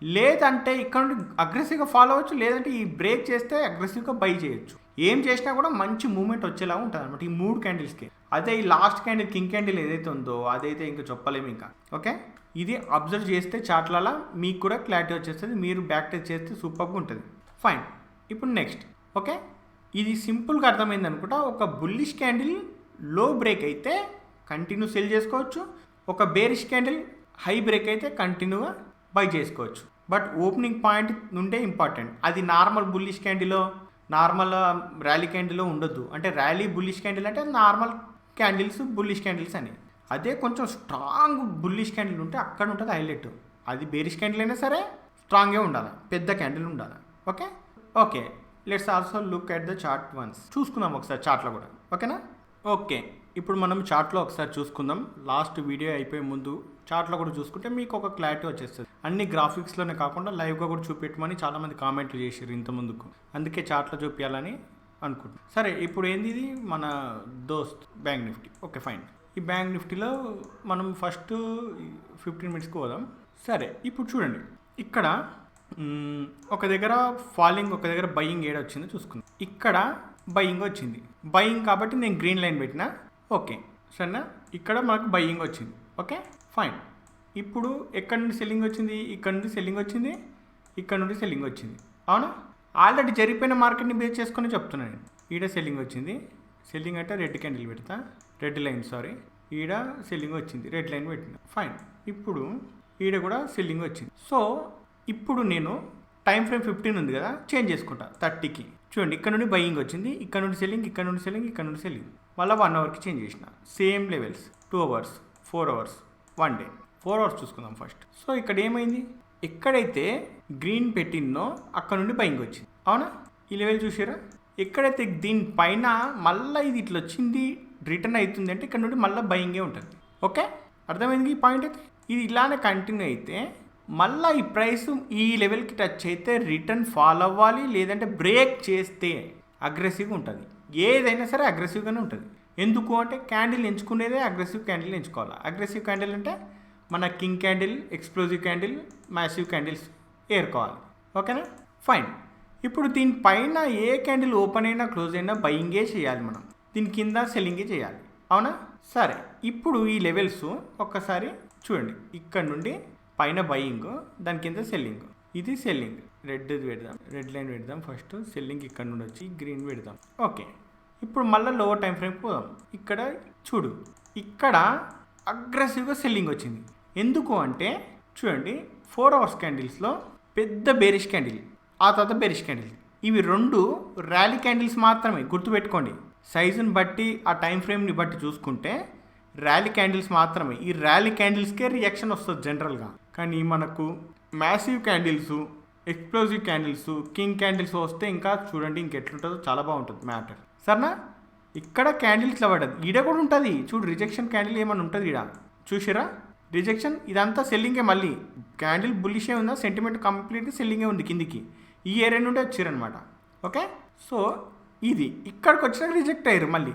లేదంటే ఇక్కడ నుండి అగ్రెసివ్గా ఫాలో అవ్వచ్చు, లేదంటే ఈ బ్రేక్ చేస్తే అగ్రెసివ్గా బై చేయొచ్చు. ఏం చేసినా కూడా మంచి మూమెంట్ వచ్చేలా ఉంటుంది అనమాట ఈ 3 క్యాండిల్స్కి. అదే ఈ లాస్ట్ క్యాండిల్ కింగ్ క్యాండిల్ ఏదైతే ఉందో అదైతే ఇంకా చెప్పలేము ఇంకా. ఓకే, ఇది అబ్జర్వ్ చేస్తే చాట్లలో మీకు కూడా క్లారిటీ వచ్చేస్తుంది. మీరు బ్యాక్ టెస్ట్ చేస్తే సూపర్గా ఉంటుంది. ఫైన్. ఇప్పుడు నెక్స్ట్. ఓకే, ఇది సింపుల్గా అర్థమైంది అనుకుంటా. ఒక బుల్లిష్ క్యాండిల్ లో బ్రేక్ అయితే కంటిన్యూ సెల్ చేసుకోవచ్చు, ఒక బేరిష్ క్యాండిల్ హై బ్రేక్ అయితే కంటిన్యూగా బై చేసుకోవచ్చు. బట్ ఓపెనింగ్ పాయింట్ నుండే ఇంపార్టెంట్. అది నార్మల్ బుల్లిష్ క్యాండిల్లో, నార్మల్ ర్యాలీ క్యాండిల్లో ఉండొద్దు. అంటే ర్యాలీ బుల్లిష్ క్యాండిల్ అంటే నార్మల్ క్యాండిల్స్ బుల్లిష్ క్యాండిల్స్ అని. అదే కొంచెం స్ట్రాంగ్ బుల్లిష్ క్యాండిల్ ఉంటే అక్కడ ఉంటుంది హైలైట్. అది బేరిష్ క్యాండిల్ అయినా సరే స్ట్రాంగ్గా ఉండాలి, పెద్ద క్యాండిల్ ఉండాలి. Okay okay, let's also look at the chart once. చూసుకుందాం ఒకసారి చార్ట్లో కూడా. ఓకేనా? ఓకే, ఇప్పుడు మనం చార్ట్లో ఒకసారి చూసుకుందాం. లాస్ట్ వీడియో అయిపోయే ముందు చార్ట్లో కూడా చూసుకుంటే మీకు ఒక క్లారిటీ వచ్చేస్తుంది. అన్ని గ్రాఫిక్స్లోనే కాకుండా లైవ్గా కూడా చూపెట్టమని చాలామంది కామెంట్లు చేశారు ఇంత ముందుకు. అందుకే చార్ట్లో చూపించాలని అనుకుంటున్నాను. సరే, ఇప్పుడు ఏంది ఇది మన దోస్త్ బ్యాంక్ నిఫ్టీ. Okay fine. ఈ బ్యాంక్ నిఫ్టీలో మనం ఫస్ట్ 15 మినిట్స్కి పోదాం. సరే, ఇప్పుడు చూడండి, ఇక్కడ ఒక దగ్గర ఫాలింగ్, ఒక దగ్గర బయింగ్ ఏడ వచ్చిందో చూసుకుందాం. ఇక్కడ బయింగ్ వచ్చింది. బయింగ్ కాబట్టి నేను గ్రీన్ లైన్ పెట్టినా. ఓకే సరేనా, ఇక్కడ మనకు బయింగ్ వచ్చింది. Okay fine. ఇప్పుడు ఎక్కడి నుండి సెల్లింగ్ వచ్చింది? ఇక్కడ నుండి సెల్లింగ్ వచ్చింది, ఇక్కడ నుండి సెల్లింగ్ వచ్చింది. అవునా? ఆల్రెడీ జరిగిపోయిన మార్కెట్ని బేస్ చేసుకొని చెప్తున్నాను నేను. ఈడ సెల్లింగ్ వచ్చింది. సెల్లింగ్ అంటే రెడ్ క్యాండిల్ పెడతా, రెడ్ లైన్ సారీ. ఈడ సెల్లింగ్ వచ్చింది, రెడ్ లైన్ పెట్టిన. ఫైన్. ఇప్పుడు ఈడ కూడా సెల్లింగ్ వచ్చింది. సో ఇప్పుడు నేను టైం ఫ్రేమ్ 15 ఉంది కదా, చేంజ్ చేసుకుంటా 30కి. చూడండి, ఇక్కడ నుండి బయింగ్ వచ్చింది, ఇక్కడ నుండి సెల్లింగ్, ఇక్కడ నుండి సెల్లింగ్, ఇక్కడ నుండి సెల్లింగ్. మళ్ళీ 1 అవర్కి చేంజ్ చేసిన. Same levels 2 hours, 4 hours, 1 day. 4 hours చూసుకుందాం ఫస్ట్. సో ఇక్కడ ఏమైంది? ఎక్కడైతే గ్రీన్ పెట్టిందో అక్కడ నుండి బయింగ్ వచ్చింది. అవునా? ఈ లెవెల్ చూసారా? ఎక్కడైతే దీనిపైన మళ్ళీ ఇది ఇట్లా వచ్చింది, రిటర్న్ అవుతుంది అంటే ఇక్కడ నుండి మళ్ళీ బయింగే ఉంటుంది. ఓకే, అర్థమైంది ఈ పాయింట్ అయితే. ఇది ఇలానే కంటిన్యూ అయితే మళ్ళీ ఈ ప్రైస్ ఈ లెవెల్కి టచ్ అయితే రిటర్న్ ఫాలో అవ్వాలి, లేదంటే బ్రేక్ చేస్తే అగ్రెసివ్గా ఉంటుంది. ఏదైనా సరే అగ్రెసివ్గానే ఉంటుంది. ఎందుకు అంటే క్యాండిల్ ఎంచుకునేదే అగ్రెసివ్ క్యాండిల్ ఎంచుకోవాలి. అగ్రెసివ్ క్యాండిల్ అంటే మన king candle, explosive candle, massive candles ఏరుకోవాలి. ఓకేనా? ఫైన్. ఇప్పుడు దీనిపైన ఏ క్యాండిల్ ఓపెన్ అయినా క్లోజ్ అయినా బయింగే చేయాలి మనం. దీని కింద సెల్లింగే చేయాలి. అవునా? సరే, ఇప్పుడు ఈ లెవెల్స్ ఒక్కసారి చూడండి. ఇక్కడ నుండి పైన బయింగ్, దాని కింద సెల్లింగ్. ఇది సెల్లింగ్, రెడ్ పెడదాం, రెడ్ లైన్ పెడదాం ఫస్ట్. సెల్లింగ్ ఇక్కడ నుండి వచ్చి గ్రీన్ పెడదాం. ఓకే, ఇప్పుడు మళ్ళీ లోవర్ టైం ఫ్రేమ్ పోదాం. ఇక్కడ చూడు, ఇక్కడ అగ్రెసివ్గా సెల్లింగ్ వచ్చింది. ఎందుకు అంటే చూడండి, 4 అవర్స్ క్యాండిల్స్లో పెద్ద బేరిష్ క్యాండిల్, ఆ తర్వాత బేరిష్ క్యాండిల్. ఇవి 2 ర్యాలీ క్యాండిల్స్ మాత్రమే. గుర్తుపెట్టుకోండి, సైజుని బట్టి ఆ టైం ఫ్రేమ్ని బట్టి చూసుకుంటే ర్యాలీ క్యాండిల్స్ మాత్రమే. ఈ ర్యాలీ క్యాండిల్స్కే రియాక్షన్ వస్తుంది జనరల్గా. కానీ మనకు massive candles, explosive candles, king candles వస్తే ఇంకా చూడండి ఇంకెట్లుంటుందో, చాలా బాగుంటుంది మ్యాటర్. సరేనా? ఇక్కడ క్యాండిల్స్ పడ్డది, ఈడ కూడా ఉంటుంది. చూడు, రిజెక్షన్ క్యాండిల్ ఏమైనా ఉంటుంది ఈడ, చూసారా? రిజెక్షన్, ఇదంతా సెల్లింగే. మళ్ళీ క్యాండిల్ బుల్లిషే ఉందా, సెంటిమెంట్ కంప్లీట్గా సెల్లింగే ఉంది కిందికి. ఈ ఏరియా నుండి వచ్చారనమాట. ఓకే, సో ఇది ఇక్కడికి వచ్చినాక రిజెక్ట్ అయ్యారు. మళ్ళీ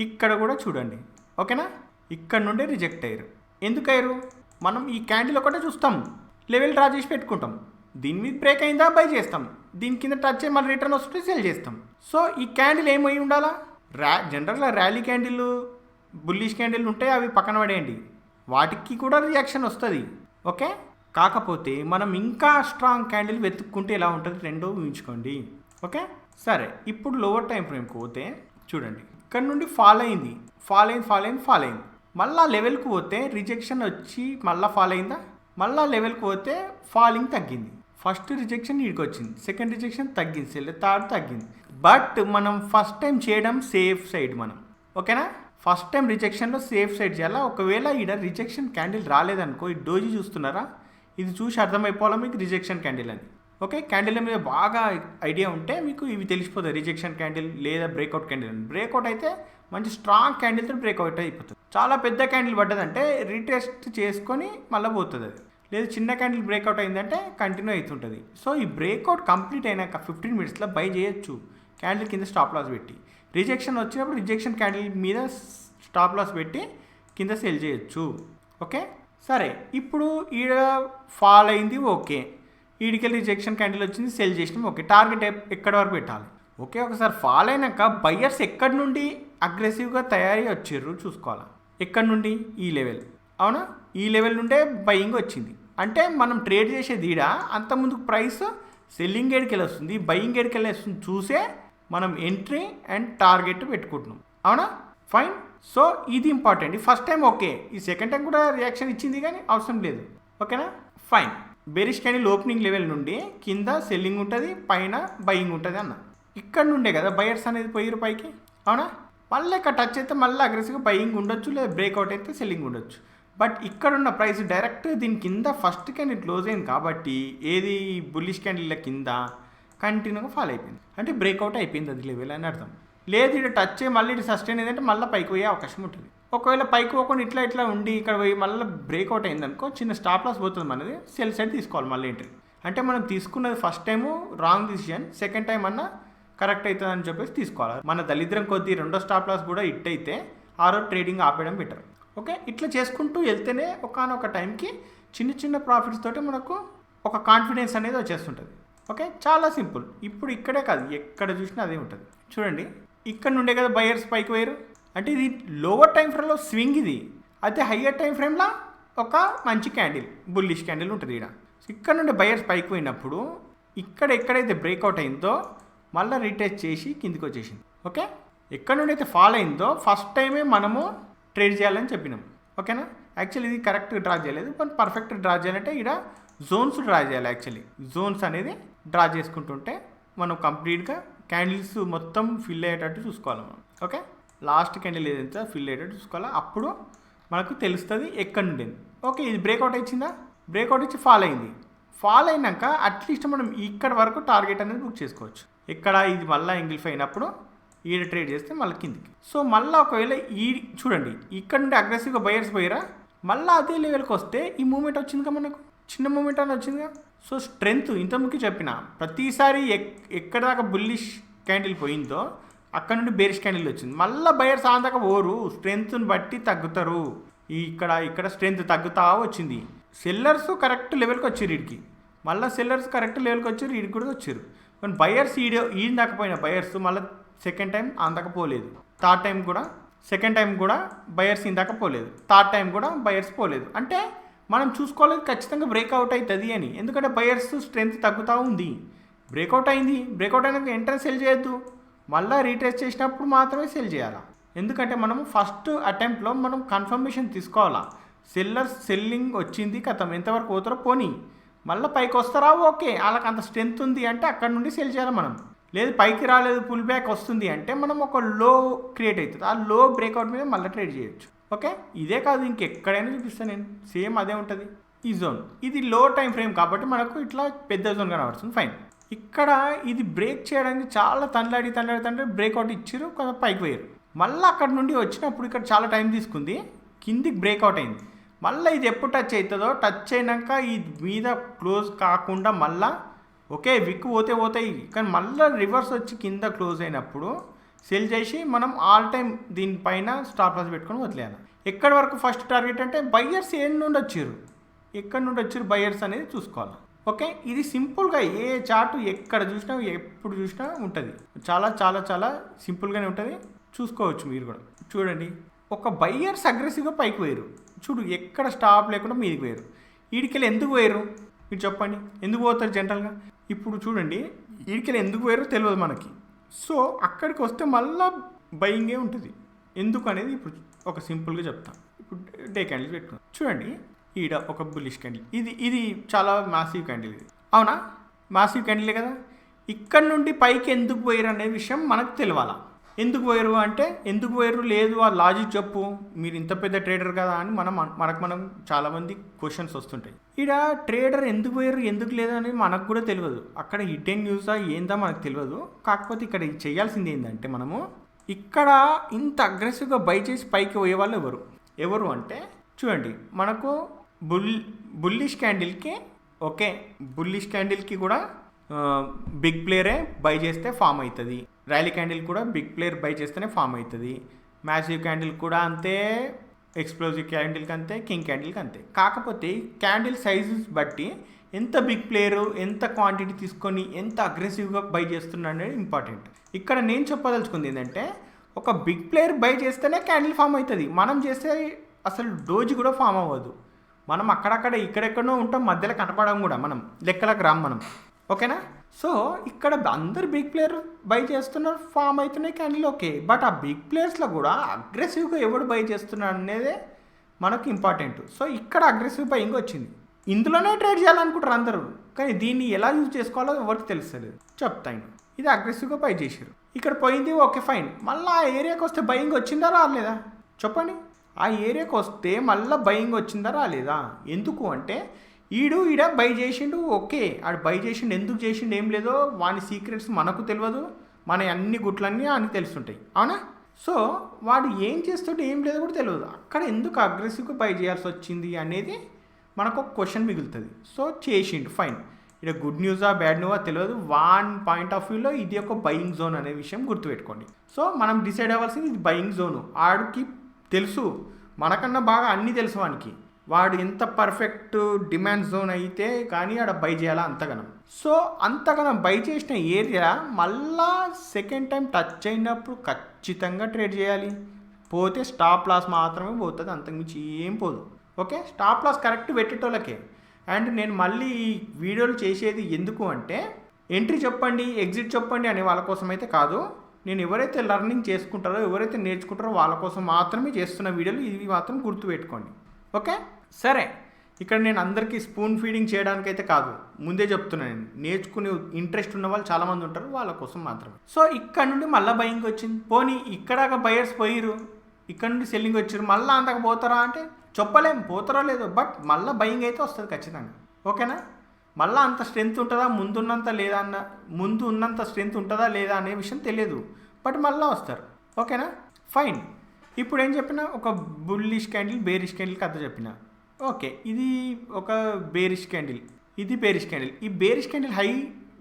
ఇక్కడ కూడా చూడండి. ఓకేనా? ఇక్కడ నుండే రిజెక్ట్ అయ్యారు. ఎందుకు అయ్యారు? మనం ఈ క్యాండిల్ ఒకటే చూస్తాం, లెవెల్ డ్రా చేసి పెట్టుకుంటాం. దీని మీద బ్రేక్ అయిందా బై చేస్తాం, దీని కింద టచ్ అయ్యి మళ్ళీ రిటర్న్ వస్తుంటే సెల్ చేస్తాం. సో ఈ క్యాండిల్ ఏమై ఉండాలా? జనరల్గా ర్యాలీ క్యాండిల్, బుల్లిష్ క్యాండిల్ ఉంటాయి, అవి పక్కన పడేయండి, వాటికి కూడా రియాక్షన్ వస్తుంది. ఓకే, కాకపోతే మనం ఇంకా స్ట్రాంగ్ క్యాండిల్ వెతుక్కుంటే ఎలా ఉంటుంది రెండో ఊహించుకోండి. ఓకే, సరే, ఇప్పుడు లోవర్ టైం ఫ్రేమ్కి పోతే చూడండి, ఇక్కడ నుండి ఫాల్ అయింది, ఫాల్ అయింది, ఫాల్ అయింది, ఫాల్ అయింది. మళ్ళీ లెవెల్కి పోతే రిజెక్షన్ వచ్చి మళ్ళీ ఫాల్ అయిందా? మళ్ళీ లెవెల్కి పోతే ఫాలింగ్ తగ్గింది. ఫస్ట్ రిజెక్షన్ ఇడికి వచ్చింది, సెకండ్ రిజెక్షన్ తగ్గింది, థర్డ్ తగ్గింది. బట్ మనం ఫస్ట్ టైం చేయడం సేఫ్ సైడ్ మనం. ఓకేనా? ఫస్ట్ టైం రిజెక్షన్లో సేఫ్ సైడ్ చేయాలా. ఒకవేళ ఈడ రిజెక్షన్ క్యాండిల్ రాలేదనుకో, ఈ డోజీ చూస్తున్నారా, ఇది చూసి అర్థమైపోవాలా మీకు రిజెక్షన్ క్యాండిల్ అని. ఓకే, క్యాండిల్ మీద బాగా ఐడియా ఉంటే మీకు ఇవి తెలిసిపోతుంది, రిజెక్షన్ క్యాండిల్ లేదా బ్రేక్అవుట్ క్యాండిల్ అని. బ్రేక్అవుట్ అయితే మంచి స్ట్రాంగ్ క్యాండిల్తో బ్రేక్అవుట్ అయిపోతుంది. చాలా పెద్ద క్యాండిల్ పడ్డదంటే రీటెస్ట్ చేసుకొని మళ్ళీ పోతుంది అది. లేదా చిన్న క్యాండిల్ బ్రేక్అవుట్ అయిందంటే కంటిన్యూ అవుతుంటుంది. సో ఈ బ్రేక్అవుట్ కంప్లీట్ అయినాక 15 మినిట్స్లో బై చేయొచ్చు, క్యాండిల్ కింద స్టాప్ లాస్ పెట్టి. రిజెక్షన్ వచ్చినప్పుడు రిజెక్షన్ క్యాండిల్ మీద స్టాప్ లాస్ పెట్టి కింద సెల్ చేయొచ్చు. ఓకే, సరే, ఇప్పుడు ఈడ ఫాల్ అయింది. ఓకే, ఈడికెళ్ళి రిజెక్షన్ క్యాండిల్ వచ్చింది, సెల్ చేసినాం. ఓకే, టార్గెట్ ఎక్కడి వరకు పెట్టాలి? ఓకే, ఒకసారి ఫాల్ అయినాక బయ్యర్స్ ఎక్కడి నుండి అగ్రెసివ్గా తయారీ వచ్చారు చూసుకోవాలి. ఎక్కడి నుండి? ఈ లెవెల్, అవునా? ఈ లెవెల్ నుండే బయింగ్ వచ్చింది. అంటే మనం ట్రేడ్ చేసేది ఈడ, అంతకుముందు ప్రైస్ సెల్లింగ్ ఏడికెళ్ళి వస్తుంది, బయింగ్ ఏడికెళ్ళి వస్తుంది చూసే మనం ఎంట్రీ అండ్ టార్గెట్ పెట్టుకుంటున్నాం, అవునా? ఫైన్. సో ఇది ఇంపార్టెంట్. ఈ ఫస్ట్ టైం ఓకే, ఈ సెకండ్ టైం కూడా రియాక్షన్ ఇచ్చింది కానీ అవసరం లేదు. ఓకేనా? Fine. Bearish candle opening level నుండి కింద సెల్లింగ్ ఉంటుంది, పైన బయింగ్ ఉంటుంది అన్న. ఇక్కడ నుండే కదా బయర్స్ అనేది పోయిరు పైకి, అవునా? మళ్ళీ ఇక్కడ టచ్ అయితే మళ్ళీ అగ్రెసివ్గా బయింగ్ ఉండొచ్చు, లేదా బ్రేక్అవుట్ అయితే సెల్లింగ్ ఉండొచ్చు. బట్ ఇక్కడున్న ప్రైస్ డైరెక్ట్ దీని కింద ఫస్ట్ క్యాండిల్ క్లోజ్ అయింది కాబట్టి ఏది బుల్లిష్ క్యాండిల్ కింద కంటిన్యూగా ఫాల్ అయిపోయింది, అంటే బ్రేక్అవుట్ అయిపోయింది అది లెవెల్ అని అర్థం. లేదు ఇటు టచ్ మళ్ళీ ఇటు సస్టైన్ అయిందంటే మళ్ళీ పైకి పోయే అవకాశం ఉంటుంది. ఒకవేళ పైకి పోకుండా ఇట్లా ఉండి ఇక్కడ పోయి మళ్ళీ బ్రేక్అవుట్ అయిందనుకో చిన్న స్టాప్ లాస్ పోతుంది మనది, సెల్ సైడ్ తీసుకోవాలి మళ్ళీ ఎంట్రీ. అంటే మనం తీసుకున్నది first time wrong decision, second time అన్నా కరెక్ట్ అవుతుంది అని చెప్పేసి తీసుకోవాలి. మన దళిద్రం కొద్దీ రెండో స్టాప్ లాస్ కూడా హిట్ అయితే ఆ రోజు ట్రేడింగ్ ఆపేయడం బెటర్. ఓకే, ఇట్లా చేసుకుంటూ వెళ్తేనే ఒకనొక టైంకి చిన్న ప్రాఫిట్స్ తోటి మనకు ఒక కాన్ఫిడెన్స్ అనేది వచ్చేస్తుంటుంది. ఓకే, చాలా సింపుల్. ఇప్పుడు ఇక్కడే కాదు, ఎక్కడ చూసినా అదే ఉంటుంది. చూడండి, ఇక్కడ నుండే కదా బయర్స్ పైకి పోయారు, అంటే ఇది లోవర్ టైం ఫ్రేమ్లో స్వింగ్ ఇది. అయితే హయ్యర్ టైం ఫ్రేమ్లో ఒక మంచి క్యాండిల్, బుల్లిష్ క్యాండిల్ ఉంటుంది ఇక్కడ. ఇక్కడ నుండి బయర్స్ పైకి పోయినప్పుడు ఇక్కడ ఎక్కడైతే బ్రేక్అవుట్ అయిందో మళ్ళీ రీటెస్ట్ చేసి కిందికి వచ్చేసింది. ఓకే, ఎక్కడ నుండి అయితే ఫాల్ అయిందో ఫస్ట్ టైమే మనము ట్రేడ్ చేయాలని చెప్పినాం. ఓకేనా? యాక్చువల్లీ ఇది కరెక్ట్ డ్రా చేయలేదు, కానీ పర్ఫెక్ట్ డ్రా చేయాలంటే ఇక్కడ జోన్స్ డ్రా చేయాలి. యాక్చువల్లీ జోన్స్ అనేది డ్రా చేసుకుంటుంటే మనం కంప్లీట్గా క్యాండిల్స్ మొత్తం ఫిల్ అయ్యేటట్టు చూసుకోవాలి మనం. ఓకే, లాస్ట్ క్యాండిల్ ఏదైతే ఫిల్ అయ్యేటట్టు చూసుకోవాలి, అప్పుడు మనకు తెలుస్తుంది ఎక్కడ నుండి. ఓకే, ఇది బ్రేక్అవుట్ ఇచ్చిందా? బ్రేక్అవుట్ ఇచ్చి ఫాల్ అయింది. ఫాల్ అయినాక అట్లీస్ట్ మనం ఇక్కడ వరకు టార్గెట్ అనేది బుక్ చేసుకోవచ్చు. ఇక్కడ ఇది మళ్ళీ ఎంగిల్ఫై అయినప్పుడు ఈడ ట్రేడ్ చేస్తే మళ్ళీ కిందికి. సో మళ్ళీ ఒకవేళ చూడండి, ఇక్కడ నుండి అగ్రెసివ్గా బయర్స్ పోయిరా, మళ్ళీ అదే లెవెల్కి వస్తే ఈ మూమెంట్ వచ్చిందిగా, మనకు చిన్న మూమెంట్ అని వచ్చిందిగా. సో స్ట్రెంగ్త్ ఇంతకుముందు చెప్పిన ప్రతిసారి ఎక్కడ దాకా బుల్లిష్ క్యాండిల్ పోయిందో అక్కడ నుండి బేరిష్ క్యాండిల్ వచ్చింది. మళ్ళీ బయర్స్ ఆందాక పోరు, స్ట్రెంగ్త్ని బట్టి తగ్గుతారు. ఇక్కడ స్ట్రెంగ్త్ తగ్గుతా వచ్చింది. సెల్లర్స్ కరెక్ట్ లెవెల్కి వచ్చారు వీడికి, మళ్ళీ సెల్లర్స్ కరెక్ట్ లెవెల్కి వచ్చారు, వీడికి కూడా వచ్చారు. కానీ బయర్స్ ఈడకపోయిన బయర్స్ మళ్ళీ సెకండ్ టైం అందకపోలేదు, థర్డ్ టైం కూడా సెకండ్ టైం కూడా బయర్స్ ఇందాకపోలేదు, థర్డ్ టైం కూడా బయర్స్ పోలేదు. అంటే మనం చూసుకోలేదు ఖచ్చితంగా బ్రేక్అవుట్ అవుతుంది అని, ఎందుకంటే బయర్స్ స్ట్రెంగ్త్ తగ్గుతూ ఉంది. బ్రేక్అవుట్ అయింది, బ్రేక్అవుట్ అయినాక వెంటనే సెల్ చేయొద్దు, మళ్ళీ రీటెస్ట్ చేసినప్పుడు మాత్రమే సెల్ చేయాలి. ఎందుకంటే మనము ఫస్ట్ అటెంప్ట్లో మనం కన్ఫర్మేషన్ తీసుకోవాలా, సెల్లర్స్ సెల్లింగ్ వచ్చింది కథం, ఎంతవరకు పోతారో పోనీ, మళ్ళీ పైకి వస్తారా ఓకే, వాళ్ళకి అంత స్ట్రెంగ్త్ ఉంది అంటే అక్కడ నుండి సెల్ చేయాలి మనం. లేదు పైకి రాలేదు, పుల్ బ్యాక్ వస్తుంది అంటే మనం ఒక లో క్రియేట్ అవుతుంది, ఆ లో బ్రేక్అవుట్ మీద మళ్ళీ ట్రేడ్ చేయొచ్చు. ఓకే, ఇదే కాదు ఇంకెక్కడైనా చూపిస్తాను నేను, సేమ్ అదే ఉంటుంది. ఈ జోన్ ఇది లో టైం ఫ్రేమ్ కాబట్టి మనకు ఇట్లా పెద్ద జోన్ కనబడుతుంది. ఫైన్, ఇక్కడ ఇది బ్రేక్ చేయడానికి చాలా తనలాడి బ్రేక్అవుట్ ఇచ్చారు, కొంత పైకి పోయారు. మళ్ళీ అక్కడ నుండి వచ్చినప్పుడు ఇక్కడ చాలా టైం తీసుకుంది, కిందికి బ్రేక్అవుట్ అయింది. మళ్ళీ ఇది ఎప్పుడు టచ్ అవుతుందో, టచ్ అయినాక ఇది మీద క్లోజ్ కాకుండా మళ్ళీ ఓకే విక్ పోతాయి, కానీ మళ్ళీ రివర్స్ వచ్చి కింద క్లోజ్ అయినప్పుడు సెల్ చేసి మనం ఆల్ టైం దీనిపైన స్టాప్ లాస్ పెట్టుకొని వదిలేయాలి. ఎక్కడి వరకు ఫస్ట్ టార్గెట్ అంటే బయ్యర్స్ నుండి వచ్చారు, ఎక్కడి నుండి వచ్చారు బయ్యర్స్ అనేది చూసుకోవాలి. ఓకే, ఇది సింపుల్గా ఏ చార్టు ఎక్కడ చూసినా ఎప్పుడు చూసినా ఉంటుంది, చాలా చాలా చాలా సింపుల్గానే ఉంటుంది, చూసుకోవచ్చు మీరు కూడా. చూడండి, ఒక బయ్యర్స్ అగ్రెసివ్గా పైకి పోయారు, చూడు ఎక్కడ స్టాప్ లేకుండా మీదికి పోయారు. వీడికెళ్ళి ఎందుకు పోయారు మీరు చెప్పండి, ఎందుకు పోతారు జనరల్గా? ఇప్పుడు చూడండి, వీడికెళ్ళి ఎందుకు పోయారో తెలియదు మనకి. సో అక్కడికి వస్తే మళ్ళీ బయింగే ఉంటుంది. ఎందుకు అనేది ఇప్పుడు ఒక సింపుల్గా చెప్తాను. ఇప్పుడు డే క్యాండిల్ పెట్టుకున్నాం చూడండి, ఈడ ఒక బుల్లిష్ క్యాండిల్, ఇది చాలా మాసివ్ క్యాండిల్, ఇది అవునా? మాసివ్ క్యాండిలే కదా. ఇక్కడ నుండి పైకి ఎందుకు పోయారు అనే విషయం మనకు తెలియాలా. ఎందుకు పోయారు అంటే ఎందుకు పోయారు లేదు ఆ లాజిక్ చెప్పు, మీరు ఇంత పెద్ద ట్రేడర్ కదా అని మనం చాలామంది క్వశ్చన్స్ వస్తుంటాయి. ఇక్కడ ట్రేడర్ ఎందుకు పోయారు ఎందుకు లేదు అనేది మనకు కూడా తెలియదు, అక్కడ హిడెన్ న్యూసా ఏందా మనకు తెలియదు. కాకపోతే ఇక్కడ చేయాల్సింది ఏంటంటే మనము ఇక్కడ ఇంత అగ్రెసివ్గా బై చేసి పైకి పోయే వాళ్ళు ఎవరు అంటే చూడండి, మనకు బుల్లిష్ క్యాండిల్కి ఓకే, బుల్లిష్ క్యాండిల్కి కూడా బిగ్ ప్లేయరే బై చేస్తే ఫామ్ అవుతుంది, ర్యాలీ క్యాండిల్ కూడా బిగ్ ప్లేయర్ బై చేస్తేనే ఫామ్ అవుతుంది, మ్యాసివ్ క్యాండిల్ కూడా అంతే, ఎక్స్ప్లోజివ్ క్యాండిల్కి అంతే, కింగ్ క్యాండిల్కి అంతే. కాకపోతే క్యాండిల్ సైజెస్ బట్టి ఎంత బిగ్ ప్లేయరు ఎంత క్వాంటిటీ తీసుకొని ఎంత అగ్రెసివ్గా బై చేస్తున్నాడు అనేది ఇంపార్టెంట్. ఇక్కడ నేను చెప్పదలుచుకుంది ఏంటంటే ఒక బిగ్ ప్లేయర్ బై చేస్తేనే క్యాండిల్ ఫామ్ అవుతుంది. మనం చేస్తే అసలు డోజీ కూడా ఫామ్ అవ్వదు. మనం అక్కడక్కడ ఇక్కడెక్కడో ఉంటాం, మధ్యలో కనపడం కూడా మనం లెక్కలకు రాం మనం. ఓకేనా? సో ఇక్కడ అందరు బిగ్ ప్లేయర్ బై చేస్తున్నారు, ఫామ్ అవుతున్నాయి క్యాండిల్, ఓకే. బట్ ఆ బిగ్ ప్లేయర్స్లో కూడా అగ్రెసివ్గా ఎవడు బై చేస్తున్నాడు అనేదే మనకు ఇంపార్టెంట్. సో ఇక్కడ అగ్రెసివ్ బయింగ్ వచ్చింది. ఇందులోనే ట్రేడ్ చేయాలనుకుంటారు అందరూ, కానీ దీన్ని ఎలా యూజ్ చేసుకోవాలో ఎవరికి తెలుస్తుంది. చెప్తాను. ఇది అగ్రెసివ్గా బై చేశారు, ఇక్కడ పోయింది, ఓకే ఫైన్. మళ్ళీ ఆ ఏరియాకి వస్తే బయింగ్ వచ్చిందా రాలేదా చెప్పండి? ఆ ఏరియాకి వస్తే మళ్ళీ బయింగ్ వచ్చిందా రాలేదా? ఎందుకు అంటే ఈడ బై చేసిండు, ఓకే. ఆడు బై చేసిండు, ఎందుకు చేసిండు ఏం లేదో వాని సీక్రెట్స్ మనకు తెలియదు, మన అన్ని గుట్లన్నీ అని తెలుస్తుంటాయి, అవునా? సో వాడు ఏం చేస్తుంటే ఏం లేదో కూడా తెలియదు. అక్కడ ఎందుకు అగ్రెసివ్గా బై చేయాల్సి వచ్చింది అనేది మనకు ఒక క్వశ్చన్ మిగులుతుంది. సో చేసిండు, ఫైన్. ఇక్కడ గుడ్ న్యూసా బ్యాడ్ న్యూసా తెలియదు, వాన్ పాయింట్ ఆఫ్ వ్యూలో ఇది ఒక బయింగ్ జోన్ అనే విషయం గుర్తుపెట్టుకోండి. సో మనం డిసైడ్ అవ్వాల్సింది ఇది బయింగ్ జోను. ఆడికి తెలుసు, మనకన్నా బాగా అన్నీ తెలుసు వానికి. వాడు ఎంత పర్ఫెక్ట్ డిమాండ్ జోన్ అయితే కానీ ఆడ బై చేయాలా అంతగనం. సో అంతగనం బై చేసిన ఏరియా మళ్ళా సెకండ్ టైం టచ్ అయినప్పుడు ఖచ్చితంగా ట్రేడ్ చేయాలి. పోతే స్టాప్ లాస్ మాత్రమే పోతుంది, అంతకుమించి ఏం పోదు. ఓకే, స్టాప్ లాస్ కరెక్ట్ పెట్టేటోళ్ళకే. అండ్ నేను మళ్ళీ ఈ వీడియోలు చేసేది ఎందుకు అంటే ఎంట్రీ చెప్పండి, ఎగ్జిట్ చెప్పండి అనే వాళ్ళ కోసం అయితే కాదు. నేను ఎవరైతే లర్నింగ్ చేసుకుంటారో, ఎవరైతే నేర్చుకుంటారో వాళ్ళ కోసం మాత్రమే చేస్తున్న వీడియోలు, ఇవి మాత్రం గుర్తుపెట్టుకోండి. ఓకే, సరే. ఇక్కడ నేను అందరికీ స్పూన్ ఫీడింగ్ చేయడానికి అయితే కాదు, ముందే చెప్తున్నాను. నేర్చుకునే ఇంట్రెస్ట్ ఉన్న వాళ్ళు చాలామంది ఉంటారు, వాళ్ళ కోసం మాత్రమే. సో ఇక్కడ నుండి మళ్ళీ బయింగ్ వచ్చింది. పోనీ ఇక్కడ బయర్స్ పోయిరు, ఇక్కడ నుండి సెల్లింగ్ వచ్చారు, మళ్ళీ అంతకు పోతారా అంటే చెప్పలేం, పోతారో లేదో. బట్ మళ్ళీ బయింగ్ అయితే వస్తుంది ఖచ్చితంగా. ఓకేనా? మళ్ళీ అంత స్ట్రెంత్ ఉంటుందా ముందు ఉన్నంత స్ట్రెంత్ ఉంటుందా లేదా అనే విషయం తెలియదు, బట్ మళ్ళీ వస్తారు. ఓకేనా? ఫైన్. ఇప్పుడు ఏం చెప్పినా ఒక బుల్లిష్ క్యాండిల్, బేరిష్ క్యాండిల్ కథ చెప్పిన. ఓకే, ఇది ఒక బేరిష్ క్యాండిల్, ఇది బేరిష్ క్యాండిల్. ఈ బేరిష్ క్యాండిల్ హై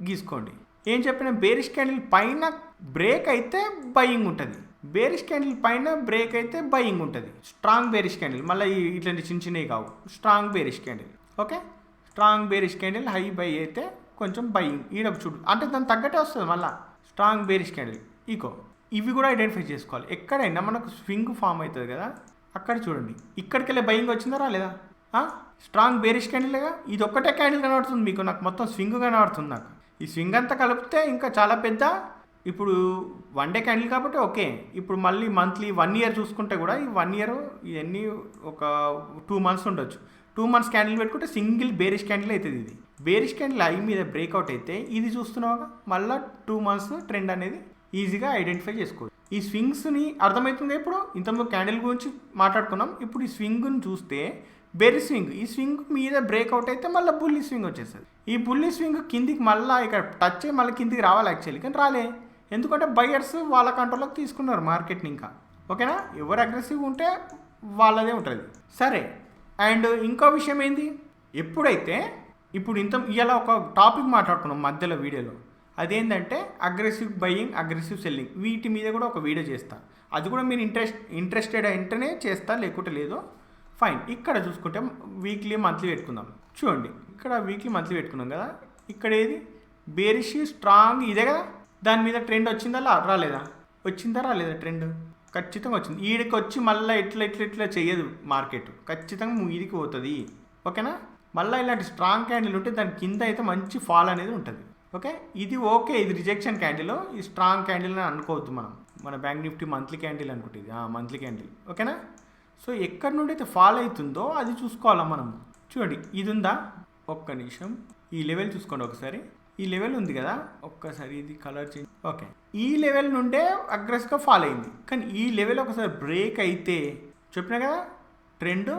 గీసుకోండి. ఏం చెప్పిన, బేరిష్ క్యాండిల్ పైన బ్రేక్ అయితే బయింగ్ ఉంటుంది, బేరిష్ క్యాండిల్ పైన బ్రేక్ అయితే బయింగ్ ఉంటుంది. స్ట్రాంగ్ బేరిష్ క్యాండిల్, మళ్ళీ ఇట్లాంటి చిన్నవి కావు, strong bearish candle. Okay, strong bearish candle hi bye అయితే కొంచెం బయింగ్ ఈడ చూడు, అంటే దాన్ని తగ్గట్టే వస్తుంది. మళ్ళీ స్ట్రాంగ్ బేరిష్ క్యాండిల్ ఈకో, ఇవి కూడా ఐడెంటిఫై చేసుకోవాలి. ఎక్కడైనా మనకు స్వింగ్ ఫామ్ అవుతుంది కదా, అక్కడ చూడండి, ఇక్కడికి వెళ్ళే బయింగ్ వచ్చిందా రాలేదా? స్ట్రాంగ్ బేరిష్ క్యాండిల్గా ఇది ఒక్కటే క్యాండిల్ కనబడుతుంది మీకు, నాకు మొత్తం స్వింగ్ కనబడుతుంది. నాకు ఈ స్వింగ్ అంతా కలిపితే ఇంకా చాలా పెద్ద. ఇప్పుడు 1 డే క్యాండిల్ కాబట్టి ఓకే. ఇప్పుడు మళ్ళీ మంత్లీ 1 ఇయర్ చూసుకుంటే కూడా ఈ 1 ఇయర్ ఇవన్నీ ఒక 2 మంత్స్ ఉండొచ్చు. 2 మంత్స్ క్యాండిల్ పెట్టుకుంటే సింగిల్ బేరిష్ క్యాండిల్ అవుతుంది. ఇది బేరిష్ క్యాండిల్ ఐ మీద బ్రేక్అవుట్ అయితే ఇది చూస్తున్నావుగా, మళ్ళీ 2 మంత్స్ ట్రెండ్ అనేది ఈజీగా ఐడెంటిఫై చేసుకోవచ్చు. ఈ స్వింగ్స్ని అర్థమవుతుంది. ఇప్పుడు ఇంతకుముందు క్యాండిల్ గురించి మాట్లాడుకున్నాం, ఇప్పుడు ఈ స్వింగ్ని చూస్తే బేరీ స్వింగ్, ఈ స్వింగ్ మీద బ్రేక్అవుట్ అయితే మళ్ళీ బుల్లి స్వింగ్ వచ్చేస్తుంది. ఈ బుల్లి స్వింగ్ కిందికి మళ్ళీ ఇక్కడ టచ్ అయ్యి మళ్ళీ కిందికి రావాలి యాక్చువల్లీ, కానీ రాలే. ఎందుకంటే బయర్స్ వాళ్ళ కంట్రోల్లోకి తీసుకున్నారు మార్కెట్ని ఇంకా. ఓకేనా? ఎవరు అగ్రెసివ్ ఉంటే వాళ్ళదే ఉంటుంది. సరే, అండ్ ఇంకో విషయం ఏంది, ఎప్పుడైతే ఇప్పుడు ఇలా ఒక టాపిక్ మాట్లాడుకున్నాం మధ్యలో వీడియోలో, అదేంటంటే అగ్రెసివ్ బయింగ్, అగ్రెసివ్ సెల్లింగ్. వీటి మీద కూడా ఒక వీడియో చేస్తా, అది కూడా మీరు ఇంట్రెస్టెడ్ అంటేనే చేస్తా, లేకుంటే లేదో ఫైన్. ఇక్కడ చూసుకుంటే వీక్లీ మంత్లీ పెట్టుకుందాం. చూడండి, ఇక్కడ వీక్లీ మంత్లీ పెట్టుకున్నాం కదా, ఇక్కడ ఏది బేరిష్ స్ట్రాంగ్ ఇదే కదా, దాని మీద ట్రెండ్ వచ్చిందా రాలేదా? వచ్చిందా రాలేదా? ట్రెండ్ ఖచ్చితంగా వచ్చింది. ఈడికి వచ్చి మళ్ళీ ఇట్లా చేయదు మార్కెట్, ఖచ్చితంగా ఈడికి పోతుంది. ఓకేనా? మళ్ళీ ఇలాంటి స్ట్రాంగ్ క్యాండిల్ ఉంటే దాని కింద అయితే మంచి ఫాల్ అనేది ఉంటుంది. ఓకే, ఇది ఓకే, ఇది రిజెక్షన్ క్యాండిల్, ఈ స్ట్రాంగ్ క్యాండిల్ అని అనుకోవద్దు మనం. మన బ్యాంక్ నిఫ్టీ మంత్లీ క్యాండిల్ అనుకుంటుంది, మంత్లీ క్యాండిల్. ఓకేనా? సో ఎక్కడి నుండి అయితే ఫాల్ అవుతుందో అది చూసుకోవాలా మనం. చూడండి, ఇది ఉందా, ఒక్క నిమిషం ఈ లెవెల్ చూసుకోండి ఒకసారి. ఈ లెవెల్ ఉంది కదా, ఒక్కసారి ఇది కలర్ చేంజ్. ఓకే, ఈ లెవెల్ నుండే అగ్రెసివ్గా ఫాల్ అయింది, కానీ ఈ లెవెల్ ఒకసారి బ్రేక్ అయితే చెప్పినా కదా ట్రెండ్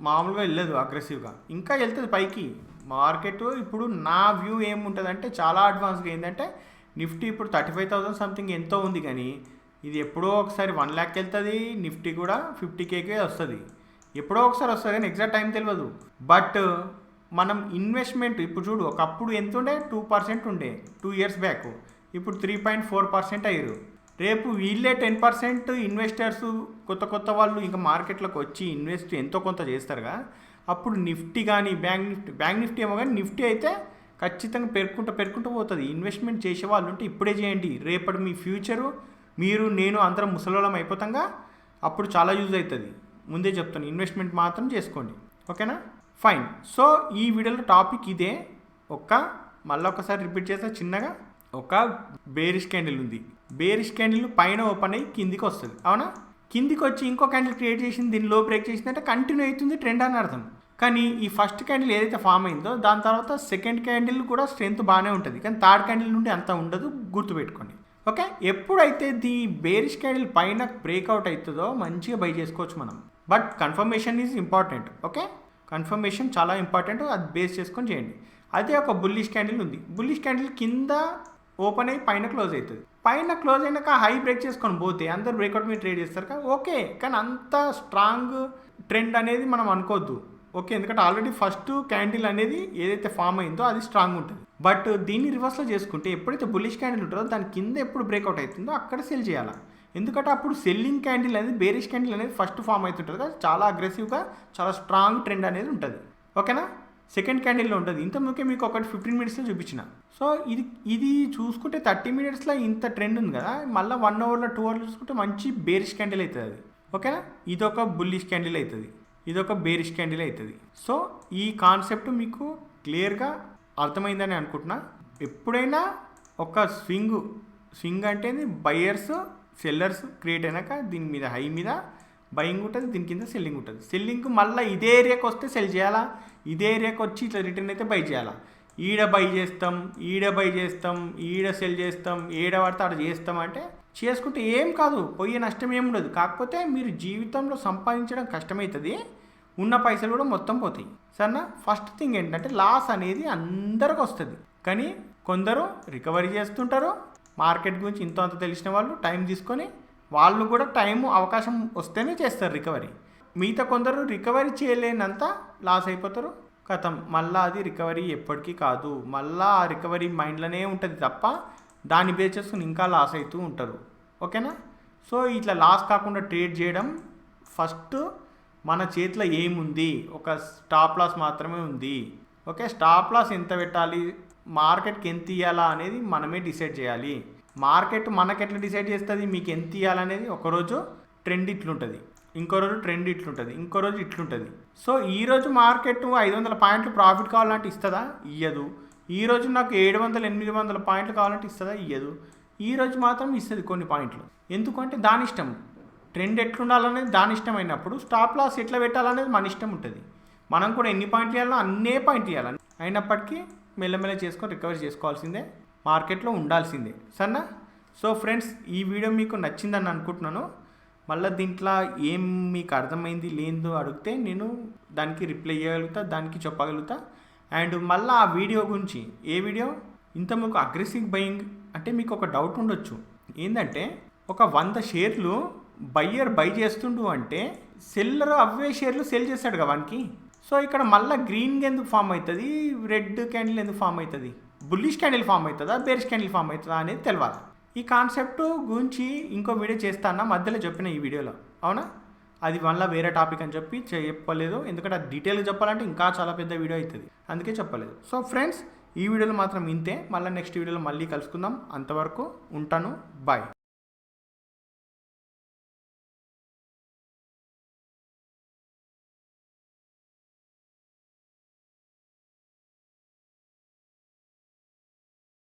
మామూలుగా వెళ్ళదు, అగ్రెసివ్గా ఇంకా వెళ్తుంది పైకి మార్కెట్. ఇప్పుడు నా వ్యూ ఏముంటుందంటే చాలా అడ్వాన్స్గా ఏంటంటే నిఫ్టీ ఇప్పుడు 35,000 సంథింగ్ ఎంతో ఉంది, కానీ ఇది ఎప్పుడో ఒకసారి 1 lakh వెళ్తుంది. నిఫ్టీ కూడా 50Kకే వస్తుంది, ఎప్పుడో ఒకసారి వస్తుంది, కానీ ఎగ్జాక్ట్ టైం తెలియదు. బట్ మనం ఇన్వెస్ట్మెంట్ ఇప్పుడు చూడు, ఒకప్పుడు ఎంత ఉండే 2% ఉండే 2 years బ్యాక్, ఇప్పుడు 3.4% అయ్యారు. రేపు వీళ్ళే 10% ఇన్వెస్టర్స్ కొత్త వాళ్ళు ఇంకా మార్కెట్లోకి వచ్చి ఇన్వెస్ట్ ఎంతో కొంత చేస్తారుగా, అప్పుడు నిఫ్టీ కానీ బ్యాంక్ నిఫ్టీ ఏమో కానీ నిఫ్టీ అయితే ఖచ్చితంగా పెరుక్కుంటూ పోతుంది. ఇన్వెస్ట్మెంట్ చేసే వాళ్ళు ఉంటే ఇప్పుడే చేయండి. రేపటి మీ ఫ్యూచరు మీరు నేను అందరం ముసలోళ్ళం అయిపోతాంగా, అప్పుడు చాలా యూజ్ అవుతుంది. ముందే చెప్తాను, ఇన్వెస్ట్మెంట్ మాత్రం చేసుకోండి. ఓకేనా? ఫైన్. సో ఈ వీడియోలో టాపిక్ ఇదే. మళ్ళీ ఒకసారి రిపీట్ చేస్తే చిన్నగా, ఒక బేరిష్ క్యాండిల్ ఉంది. బేరిష్ క్యాండిల్ పైన ఓపెన్ అయ్యి కిందికి వస్తుంది, అవునా? కిందికి వచ్చి ఇంకో క్యాండిల్ క్రియేట్ చేసింది, దీన్ని లో బ్రేక్ చేసిందంటే కంటిన్యూ అవుతుంది ట్రెండ్ అని అర్థం. కానీ ఈ ఫస్ట్ క్యాండిల్ ఏదైతే ఫామ్ అయిందో దాని తర్వాత సెకండ్ క్యాండిల్ కూడా స్ట్రెంత్ బాగానే ఉంటుంది, కానీ థర్డ్ క్యాండిల్ నుండి అంత ఉండదు, గుర్తుపెట్టుకోండి. ఓకే, ఎప్పుడైతే ది బేరిష్ క్యాండిల్ పైన బ్రేక్అవుట్ అవుతుందో మంచిగా బై చేసుకోవచ్చు మనం. But confirmation is important. Okay, confirmation చాలా ఇంపార్టెంట్, అది బేస్ చేసుకొని చేయండి. అదే ఒక బుల్లిష్ క్యాండిల్ ఉంది. బుల్లిష్ క్యాండిల్ కింద ఓపెన్ అయ్యి పైన క్లోజ్ అవుతుంది. పైన క్లోజ్ అయినాక హై బ్రేక్ చేసుకొని పోతే అందరు బ్రేక్అవుట్ మీద ట్రేడ్ చేస్తారు కదా, ఓకే. కానీ అంత స్ట్రాంగ్ ట్రెండ్ అనేది మనం అనుకోవద్దు. ఓకే, ఎందుకంటే ఆల్రెడీ ఫస్ట్ క్యాండిల్ అనేది ఏదైతే ఫామ్ అయిందో అది స్ట్రాంగ్ ఉంటుంది. బట్ దీన్ని రివర్స్లో చేసుకుంటే ఎప్పుడైతే బుల్లిష్ క్యాండిల్ ఉంటుందో దాని కింద ఎప్పుడు బ్రేక్అవుట్ అవుతుందో అక్కడ సెల్ చేయాలి. ఎందుకంటే అప్పుడు సెల్లింగ్ క్యాండిల్ అనేది, బేరిష్ క్యాండిల్ అనేది ఫస్ట్ ఫామ్ అవుతుంటుంది కదా, చాలా అగ్రెసివ్గా చాలా స్ట్రాంగ్ ట్రెండ్ అనేది ఉంటుంది. ఓకేనా? సెకండ్ క్యాండిల్లో ఉంటుంది. ఇంతకుముందుకే మీకు ఒకటి 15 మినిట్స్లో చూపించిన. సో ఇది చూసుకుంటే 30 మినిట్స్లో ఇంత ట్రెండ్ ఉంది కదా, మళ్ళీ 1 అవర్లో 2 అవర్లో చూసుకుంటే మంచి బేరిష్ క్యాండిల్ అవుతుంది అది. ఓకేనా? ఇదొక బుల్లిష్ క్యాండిల్ అవుతుంది, ఇదొక బేరిష్ క్యాండిల్ అవుతుంది. సో ఈ కాన్సెప్ట్ మీకు క్లియర్గా అర్థమైందని అనుకుంటున్నా. ఎప్పుడైనా ఒక స్వింగ్ అంటే బయర్స్ సెల్లర్స్ క్రియేట్ అయినాక దీని మీద హై మీద బయింగ్ ఉంటుంది, దీని కింద సెల్లింగ్ ఉంటుంది. సెల్లింగ్ మళ్ళీ ఇదే ఏరియాకి వస్తే సెల్ చేయాలా, ఇదే ఏరియాకి వచ్చి ఇట్లా రిటర్న్ అయితే బై చేయాలా. ఈడ బై చేస్తాం, ఈడ సెల్ చేస్తాం, ఏడ పడితే ఆడ చేస్తాం అంటే చేసుకుంటే ఏం కాదు, పోయే నష్టం ఏమి ఉండదు. కాకపోతే మీరు జీవితంలో సంపాదించడం కష్టమవుతుంది, ఉన్న పైసలు కూడా మొత్తం పోతాయి. సరేనా? ఫస్ట్ థింగ్ ఏంటంటే లాస్ అనేది అందరికి వస్తుంది, కానీ కొందరు రికవరీ చేస్తుంటారు. మార్కెట్ గురించి ఇంత అంత తెలిసిన వాళ్ళు టైం తీసుకొని వాళ్ళు కూడా అవకాశం వస్తేనే చేస్తారు రికవరీ. మిగతా కొందరు రికవరీ చేయలేనంత లాస్ అయిపోతారు, కథం. మళ్ళీ అది రికవరీ ఎప్పటికీ కాదు, మళ్ళీ ఆ రికవరీ మైండ్లోనే ఉంటుంది తప్ప దాన్ని బేస్ చేసుకుని ఇంకా లాస్ అవుతూ ఉంటారు. ఓకేనా? సో ఇట్లా లాస్ కాకుండా ట్రేడ్ చేయడం, ఫస్ట్ మన చేతిలో ఏముంది, ఒక స్టాప్ లాస్ మాత్రమే ఉంది. ఓకే, స్టాప్ లాస్ ఎంత పెట్టాలి, మార్కెట్కి ఎంత ఇవ్వాలా అనేది మనమే డిసైడ్ చేయాలి. మార్కెట్ మనకు ఎట్లా డిసైడ్ చేస్తుంది, మీకు ఎంత ఇవ్వాలనేది. ఒకరోజు ట్రెండ్ ఇట్లుంటుంది, ఇంకో రోజు ట్రెండ్ ఇట్లుంటుంది, ఇంకో రోజు ఇట్లుంటుంది. సో ఈరోజు మార్కెట్ 500 పాయింట్లు ప్రాఫిట్ కావాలంటే ఇస్తుందా? ఇయ్యదు. ఈరోజు నాకు 700, 800 పాయింట్లు కావాలంటే ఇస్తుందా? ఇయ్యదు. ఈరోజు మాత్రం ఇస్తుంది కొన్ని పాయింట్లు. ఎందుకంటే దాని ఇష్టం. ట్రెండ్ ఎట్లుండాలనేది దాని ఇష్టం అయినప్పుడు స్టాప్ లాస్ ఎట్లా పెట్టాలనేది మన ఇష్టం ఉంటుంది. మనం కూడా ఎన్ని పాయింట్లు ఇవ్వాలో అన్నే పాయింట్లు ఇవ్వాలి. అయినప్పటికీ మెల్లమెల్ల చేసుకొని రికవరీ చేసుకోవాల్సిందే, మార్కెట్లో ఉండాల్సిందే. సరేనా? సో ఫ్రెండ్స్, ఈ వీడియో మీకు నచ్చిందని అనుకుంటున్నాను. మళ్ళీ దీంట్లో ఏం మీకు అర్థమైంది లేదో అడిగితే నేను దానికి రిప్లై చేయగలుగుతా, దానికి చెప్పగలుగుతా. అండ్ మళ్ళీ ఆ వీడియో గురించి, ఏ వీడియో ఇంత మీకు అగ్రెసివ్ బయింగ్ అంటే మీకు ఒక డౌట్ ఉండొచ్చు. ఏంటంటే ఒక 100 షేర్లు బయ్యర్ బై చేస్తుండు అంటే సెల్లర్ అవే షేర్లు సెల్ చేస్తాడు కదా వానికి. సో ఇక్కడ మళ్ళీ గ్రీన్ ఎందుకు ఫామ్ అవుతుంది, రెడ్ క్యాండిల్ ఎందుకు ఫామ్ అవుతుంది, బుల్లిష్ క్యాండిల్ ఫామ్ అవుతుందా, బేరిష్ క్యాండిల్ ఫామ్ అవుతుందా అనేది తెలియాలి. ఈ కాన్సెప్ట్ గురించి ఇంకో వీడియో చేస్తాను, మధ్యలో చెప్పిన ఈ వీడియోలో. అవునా? అది మళ్ళీ వేరే టాపిక్ అని చెప్పలేదు, ఎందుకంటే అది డీటెయిల్గా చెప్పాలంటే ఇంకా చాలా పెద్ద వీడియో అవుతుంది, అందుకే చెప్పలేదు. సో ఫ్రెండ్స్, ఈ వీడియోలో మాత్రం ఇంతే. మళ్ళీ నెక్స్ట్ వీడియోలో మళ్ళీ కలుసుకుందాం. అంతవరకు ఉంటాను, బాయ్.